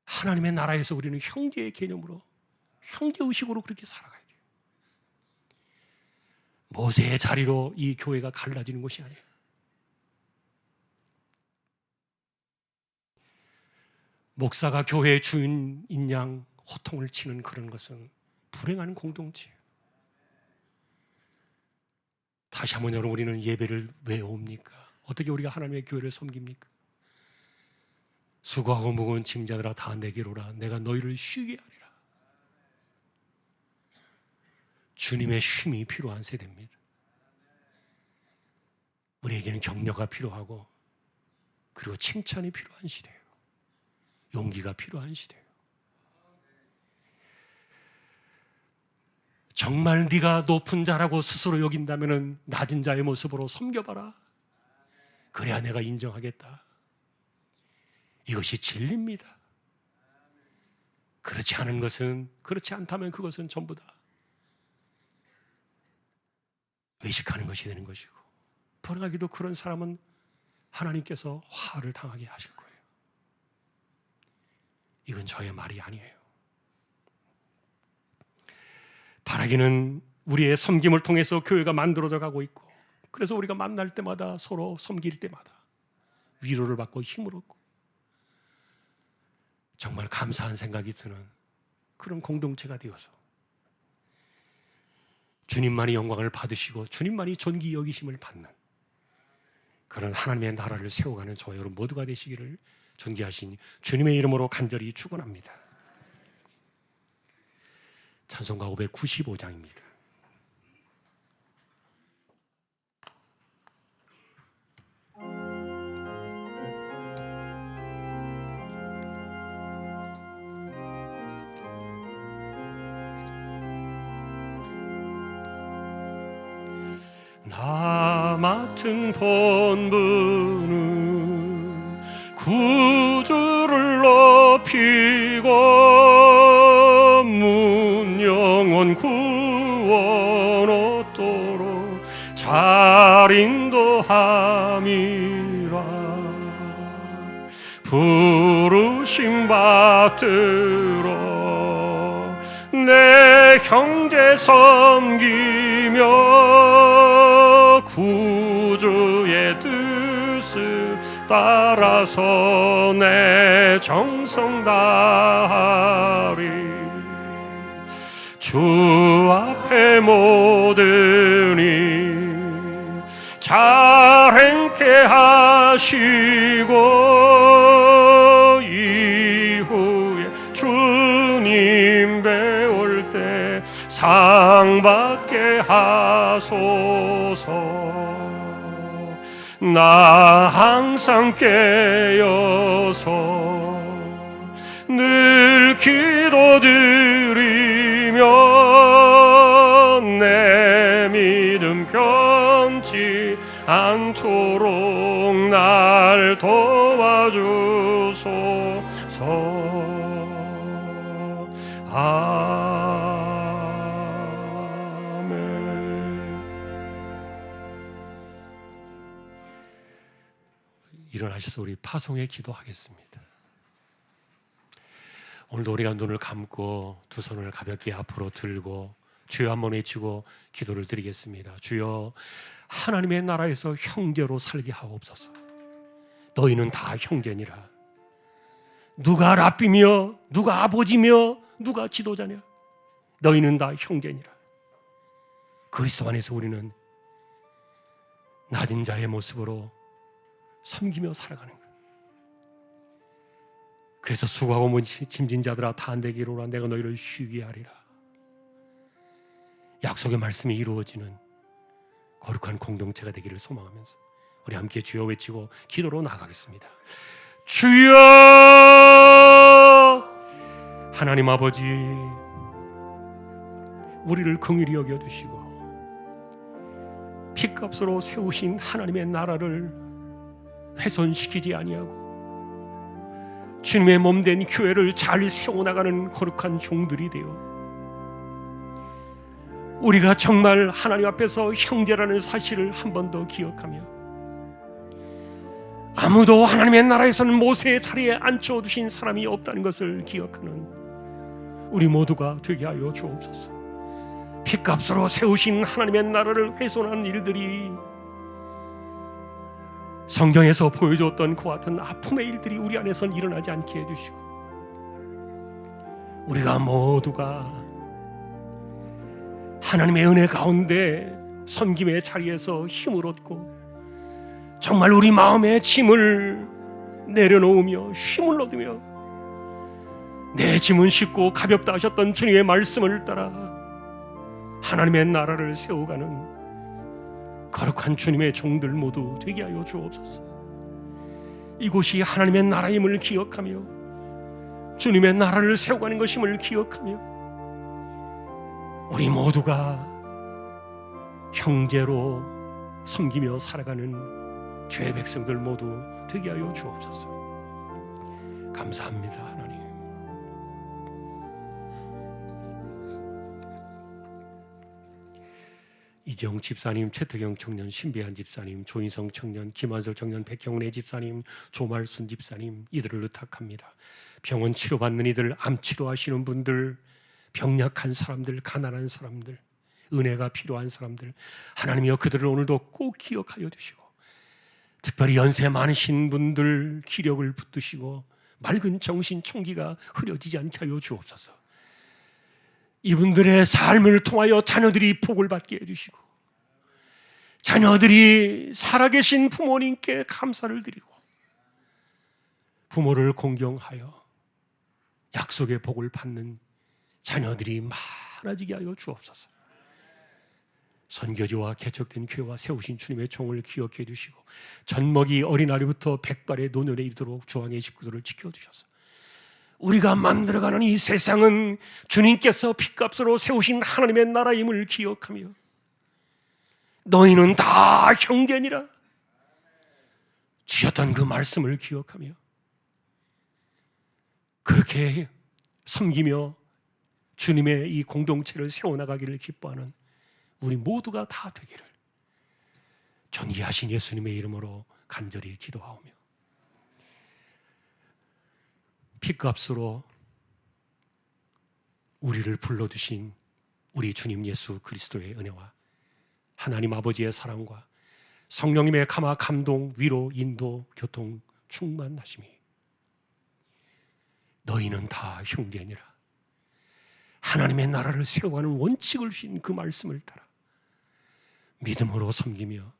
하나님의 나라에서 우리는 형제의 개념으로, 형제의식으로 그렇게 살아가야 돼요. 모세의 자리로 이 교회가 갈라지는 것이 아니에요. 목사가 교회의 주인인 양 호통을 치는 그런 것은 불행한 공동체예요. 다시 한번 여러분, 우리는 예배를 왜 옵니까? 어떻게 우리가 하나님의 교회를 섬깁니까? 수고하고 무거운 짐자들아 다 내게로 오라. 내가 너희를 쉬게 하리라. 주님의 쉼이 필요한 세대입니다. 우리에게는 격려가 필요하고, 그리고 칭찬이 필요한 시대예요. 용기가 필요한 시대예요. 정말 네가 높은 자라고 스스로 여긴다면 낮은 자의 모습으로 섬겨봐라. 그래야 내가 인정하겠다. 이것이 진리입니다. 그렇지 않은 것은, 그렇지 않다면 그것은 전부 다 외식하는 것이 되는 것이고, 불행하게도 그런 사람은 하나님께서 화를 당하게 하실 거예요. 이건 저의 말이 아니에요. 바라기는 우리의 섬김을 통해서 교회가 만들어져 가고 있고, 그래서 우리가 만날 때마다 서로 섬길 때마다 위로를 받고 힘을 얻고 정말 감사한 생각이 드는 그런 공동체가 되어서 주님만이 영광을 받으시고 주님만이 존귀 여기심을 받는 그런 하나님의 나라를 세워가는 저와 여러분 모두가 되시기를 존귀하신 주님의 이름으로 간절히 축원합니다. 찬송가 595장입니다. 나 맡은 본분은 구주를 높이고 문영원 구원 얻도록 잘 인도함이라. 부르심 받들어 내 형제 섬기며 구주의 뜻을 따라서 내 정성 다하리. 주 앞에 모든 일 잘 행케 하시고 이후에 주님 배울 때 상받게 하소서. 나 항상 깨어서 늘 기도드리며 내 믿음 변치 않도록 날 도와주소서. 아멘. 일어나셔서 우리 파송의 기도하겠습니다. 오늘도 우리가 눈을 감고 두 손을 가볍게 앞으로 들고 주여 한번 외치고 기도를 드리겠습니다. 주여, 하나님의 나라에서 형제로 살게 하옵소서. 너희는 다 형제니라. 누가 랍비며 누가 아버지며 누가 지도자냐? 너희는 다 형제니라. 그리스도 안에서 우리는 낮은 자의 모습으로 섬기며 살아가는 거예요. 그래서 수고하고 짐진 자들아 다 내게로 오라. 내가 너희를 쉬게 하리라. 약속의 말씀이 이루어지는 거룩한 공동체가 되기를 소망하면서 우리 함께 주여 외치고 기도로 나아가겠습니다. 주여, 하나님 아버지, 우리를 긍휼히 여겨주시고 피값으로 세우신 하나님의 나라를 훼손시키지 아니하고 주님의 몸된 교회를 잘 세워나가는 거룩한 종들이 되어 우리가 정말 하나님 앞에서 형제라는 사실을 한 번 더 기억하며 아무도 하나님의 나라에서는 모세의 자리에 앉혀두신 사람이 없다는 것을 기억하는 우리 모두가 되게 하여 주옵소서. 피값으로 세우신 하나님의 나라를 훼손한 일들이 성경에서 보여줬던 그와 같은 아픔의 일들이 우리 안에선 일어나지 않게 해주시고 우리가 모두가 하나님의 은혜 가운데 섬김의 자리에서 힘을 얻고 정말 우리 마음의 짐을 내려놓으며 힘을 얻으며 내 짐은 쉽고 가볍다 하셨던 주님의 말씀을 따라 하나님의 나라를 세워가는 거룩한 주님의 종들 모두 되게 하여 주옵소서. 이곳이 하나님의 나라임을 기억하며 주님의 나라를 세워가는 것임을 기억하며 우리 모두가 형제로 섬기며 살아가는 죄의 백성들 모두 되게 하여 주옵소서. 감사합니다, 하나님. 이재용 집사님, 최태경 청년, 신비한 집사님, 조인성 청년, 김한솔 청년, 백경래 집사님, 조말순 집사님, 이들을 의탁합니다. 병원 치료받는 이들, 암 치료하시는 분들, 병약한 사람들, 가난한 사람들, 은혜가 필요한 사람들, 하나님이여 그들을 오늘도 꼭 기억하여 주시고 특별히 연세 많으신 분들 기력을 붙드시고 맑은 정신 총기가 흐려지지 않게 하여 주옵소서. 이분들의 삶을 통하여 자녀들이 복을 받게 해주시고 자녀들이 살아계신 부모님께 감사를 드리고 부모를 공경하여 약속의 복을 받는 자녀들이 많아지게 하여 주옵소서. 선교지와 개척된 교회와 세우신 주님의 종을 기억해 주시고 젖먹이 어린아이부터 백발의 노년에 이르도록 주왕의 식구들을 지켜주셔서 우리가 만들어가는 이 세상은 주님께서 피값으로 세우신 하나님의 나라임을 기억하며 너희는 다 형제니라 주셨던 그 말씀을 기억하며 그렇게 섬기며 주님의 이 공동체를 세워나가기를 기뻐하는 우리 모두가 다 되기를 존귀하신 예수님의 이름으로 간절히 기도하오며 피값으로 우리를 불러주신 우리 주님 예수 그리스도의 은혜와 하나님 아버지의 사랑과 성령님의 감화 감동 위로 인도 교통 충만하심이 너희는 다 형제니라 하나님의 나라를 세워가는 원칙을 주신 그 말씀을 따라 믿음으로 섬기며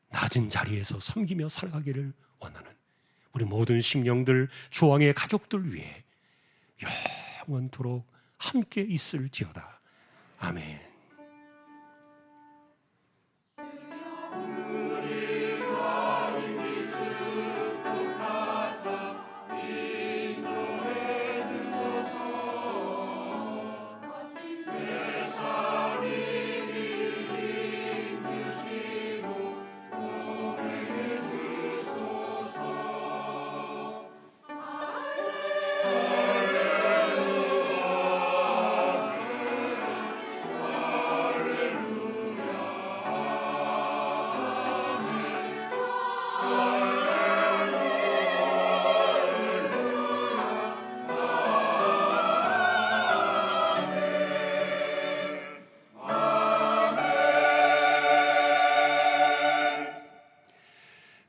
낮은 자리에서 섬기며 살아가기를 원하는 우리 모든 심령들 주왕의 가족들 위해 영원토록 함께 있을지어다. 아멘.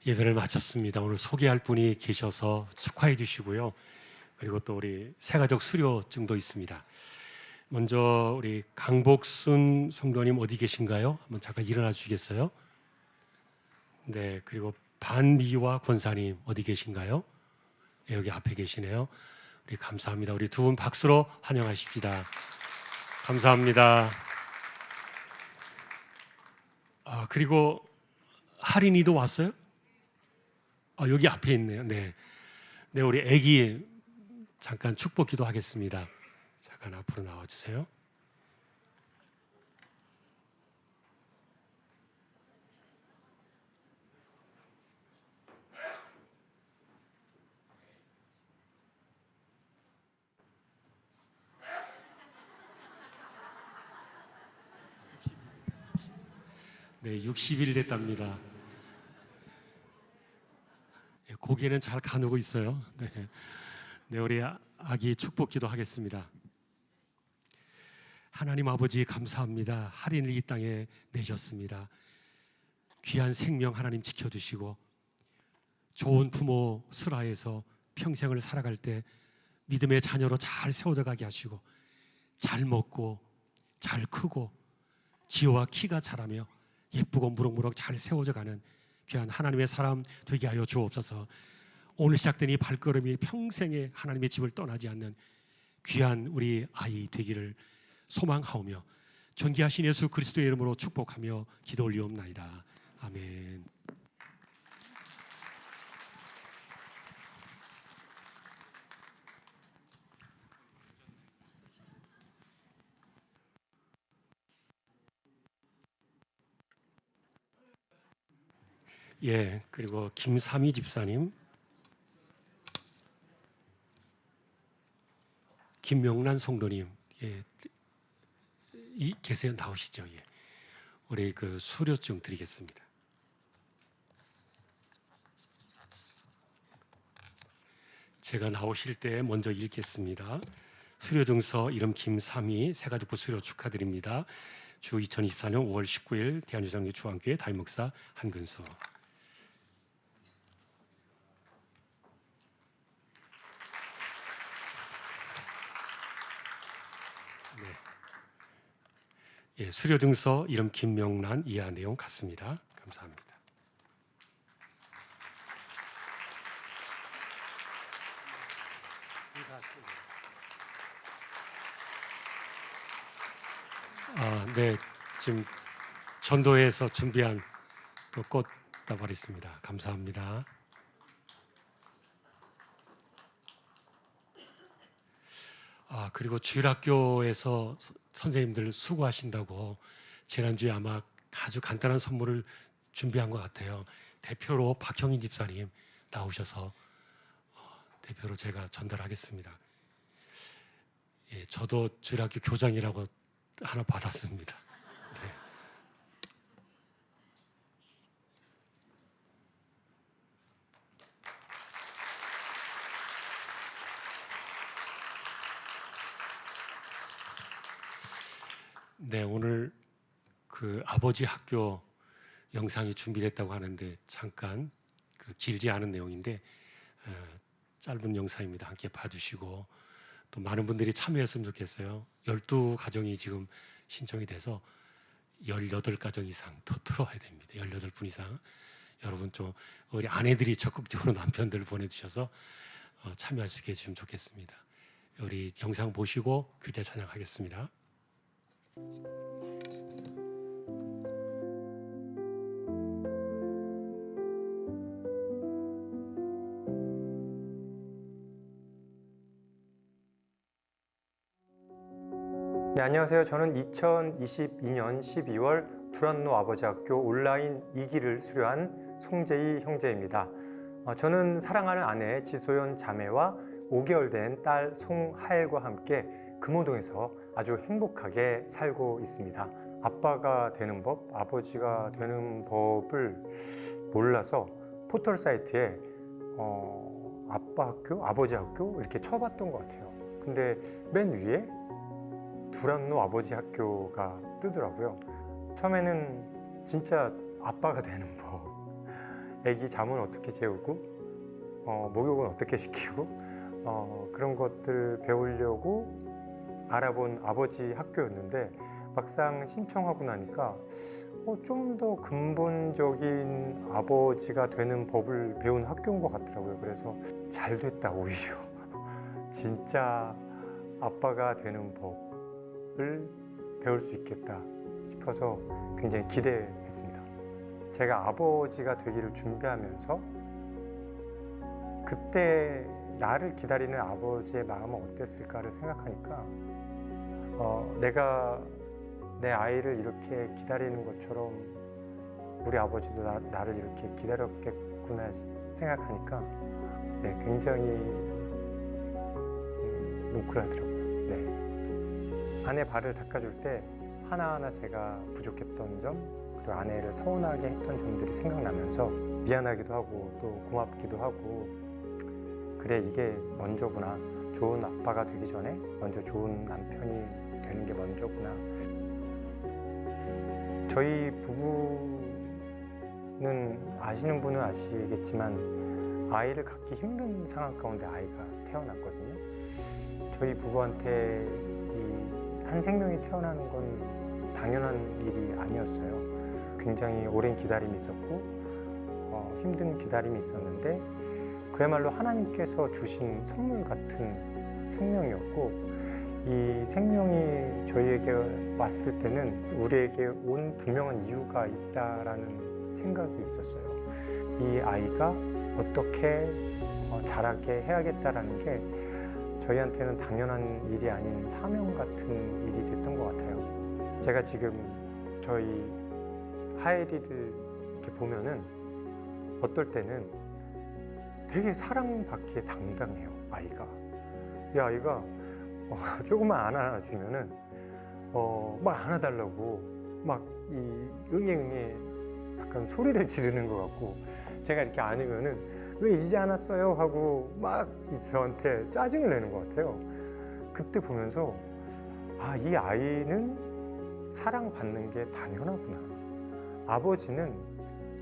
예배를 마쳤습니다. 오늘 소개할 분이 계셔서 축하해 주시고요. 그리고 또 우리 새가족 수료증도 있습니다. 먼저 우리 강복순 성도님 어디 계신가요? 한번 잠깐 일어나 주시겠어요? 네, 그리고 반미와 권사님 어디 계신가요? 네, 여기 앞에 계시네요. 우리 감사합니다. 우리 두 분 박수로 환영하십시다. 감사합니다. 그리고 할인이도 왔어요? 여기 앞에 있네요. 네, 네, 우리 아기 잠깐 축복 기도하겠습니다. 잠깐 앞으로 나와 주세요. 네, 60일 됐답니다. 고개는 잘 가누고 있어요. 네, 네, 우리 아기 축복 기도하겠습니다. 하나님 아버지 감사합니다. 할인을 이 땅에 내셨습니다. 귀한 생명 하나님 지켜주시고 좋은 부모 슬하에서 평생을 살아갈 때 믿음의 자녀로 잘 세워져 가게 하시고 잘 먹고 잘 크고 지혜와 키가 자라며 예쁘고 무럭무럭 잘 세워져 가는 귀한 하나님의 사람 되게 하여 주옵소서. 오늘 시작된 이 발걸음이 평생에 하나님의 집을 떠나지 않는 귀한 우리 아이 되기를 소망하오며 존귀하신 예수 그리스도의 이름으로 축복하며 기도 올리옵나이다. 아멘. 예, 그리고 김삼희 집사님, 김명란 성도님, 예, 계세요? 나오시죠? 예, 우리 그 수료증 드리겠습니다. 제가 나오실 때 먼저 읽겠습니다. 수료증서 이름 김삼희 새가족부 수료 축하드립니다. 주 2024년 5월 19일 대한유장교 중앙교회 담임목사 한근수. 예, 수료증서 이름 김명란 이하 내용 같습니다. 감사합니다. 네, 지금 전도회에서 준비한 또 꽃다발 있습니다. 감사합니다. 그리고 주일학교에서 선생님들 수고하신다고 지난주에 아마 아주 간단한 선물을 준비한 것 같아요. 대표로 박형인 집사님 나오셔서 대표로 제가 전달하겠습니다. 예, 저도 주일학교 교장이라고 하나 받았습니다. 네. 네, 오늘 그 아버지 학교 영상이 준비됐다고 하는데 잠깐 그 길지 않은 내용인데 짧은 영상입니다. 함께 봐주시고 또 많은 분들이 참여했으면 좋겠어요. 12가정이 지금 신청이 돼서 18가정 이상 더 들어와야 됩니다. 18분 이상. 여러분 좀 우리 아내들이 적극적으로 남편들을 보내주셔서 참여할 수 있게 해주시면 좋겠습니다. 우리 영상 보시고 교대 찬양하겠습니다. 네, 안녕하세요. 저는 2022년 12월 두란노 아버지학교 온라인 2기를 수료한 송재희 형제입니다. 저는 사랑하는 아내 지소연 자매와 5개월 된 딸 송하엘과 함께 금호동에서 아주 행복하게 살고 있습니다. 아빠가 되는 법, 아버지가 되는 법을 몰라서 포털 사이트에 아빠 학교, 아버지 학교 이렇게 쳐봤던 것 같아요. 근데 맨 위에 두란노 아버지 학교가 뜨더라고요. 처음에는 진짜 아빠가 되는 법, 애기 잠은 어떻게 재우고 목욕은 어떻게 시키고 그런 것들 배우려고 알아본 아버지 학교였는데 막상 신청하고 나니까 좀 더 근본적인 아버지가 되는 법을 배운 학교인 것 같더라고요. 그래서 잘 됐다 오히려 진짜 아빠가 되는 법을 배울 수 있겠다 싶어서 굉장히 기대했습니다. 제가 아버지가 되기를 준비하면서 그때 나를 기다리는 아버지의 마음은 어땠을까를 생각하니까 내가 내 아이를 이렇게 기다리는 것처럼 우리 아버지도 나를 이렇게 기다렸겠구나 생각하니까 굉장히 뭉클하더라고요. 네. 아내 발을 닦아줄 때 하나하나 제가 부족했던 점 그리고 아내를 서운하게 했던 점들이 생각나면서 미안하기도 하고 또 고맙기도 하고 그래 이게 먼저구나. 좋은 아빠가 되기 전에 먼저 좋은 남편이 되는 게 먼저구나. 저희 부부는 아시는 분은 아시겠지만 아이를 갖기 힘든 상황 가운데 아이가 태어났거든요. 저희 부부한테 이 한 생명이 태어나는 건 당연한 일이 아니었어요. 굉장히 오랜 기다림이 있었고 힘든 기다림이 있었는데 그야말로 하나님께서 주신 선물 같은 생명이었고 이 생명이 저희에게 왔을 때는 우리에게 온 분명한 이유가 있다라는 생각이 있었어요. 이 아이가 어떻게 자라게 해야겠다라는 게 저희한테는 당연한 일이 아닌 사명 같은 일이 됐던 것 같아요. 제가 지금 저희 하엘이를 이렇게 보면은 어떨 때는 되게 사랑받기에 당당해요. 아이가 이 아이가 조금만 안아주면은 막 안아달라고 막 이 응애응애 약간 소리를 지르는 것 같고 제가 이렇게 안으면은 왜 이제 안았어요 하고 막 저한테 짜증을 내는 것 같아요. 그때 보면서 이 아이는 사랑받는 게 당연하구나. 아버지는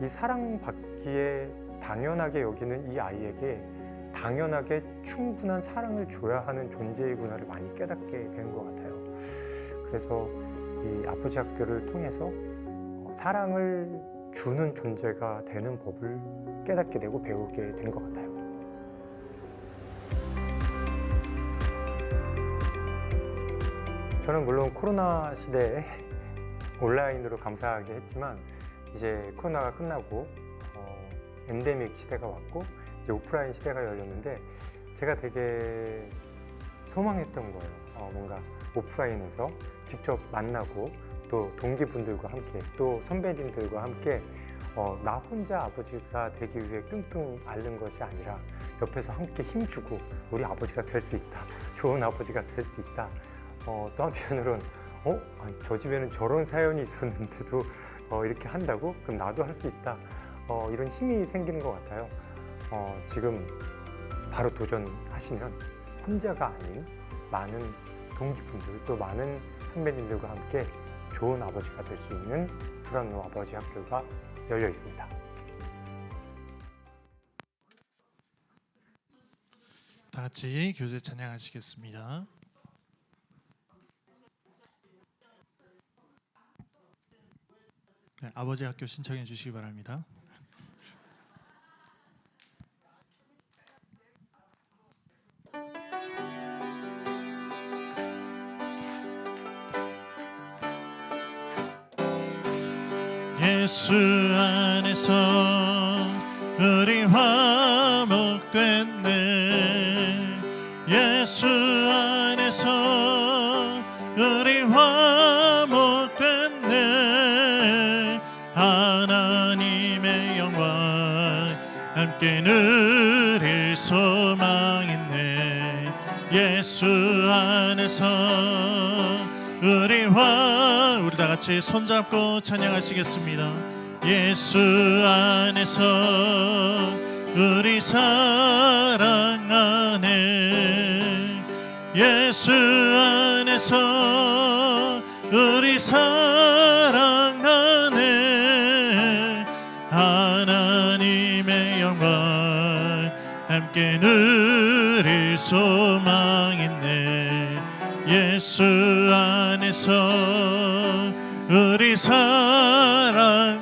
이 사랑받기에 당연하게 여기는 이 아이에게 당연하게 충분한 사랑을 줘야 하는 존재이구나를 많이 깨닫게 된 것 같아요. 그래서 이 아버지 학교를 통해서 사랑을 주는 존재가 되는 법을 깨닫게 되고 배우게 된 것 같아요. 저는 물론 코로나 시대에 온라인으로 감사하게 했지만 이제 코로나가 끝나고 엔데믹 시대가 왔고 이제 오프라인 시대가 열렸는데 제가 되게 소망했던 거예요. 뭔가 오프라인에서 직접 만나고 또 동기분들과 함께 또 선배님들과 함께 나 혼자 아버지가 되기 위해 끙끙 앓는 것이 아니라 옆에서 함께 힘주고 우리 아버지가 될 수 있다. 좋은 아버지가 될 수 있다. 또 한편으로는 저 집에는 저런 사연이 있었는데도 이렇게 한다고? 그럼 나도 할 수 있다. 이런 힘이 생기는 것 같아요. 지금 바로 도전하시면 혼자가 아닌 많은 동기분들 또 많은 선배님들과 함께 좋은 아버지가 될 수 있는 두란노 아버지 학교가 열려 있습니다. 다 같이 교제 찬양하시겠습니다. 네, 아버지 학교 신청해 주시기 바랍니다. 예수 안에서 우리 화목됐네. 예수 안에서 우리 화목됐네. 하나님의 영광 함께 누릴 소망 있네. 예수 안에서 우리 다 같이 손잡고 찬양하시겠습니다. 예수 안에서 우리 사랑 안에, 예수 안에서 우리 사랑 안에 하나님의 영광 함께 누릴 소망 있네. 예수 안에서 우리 사랑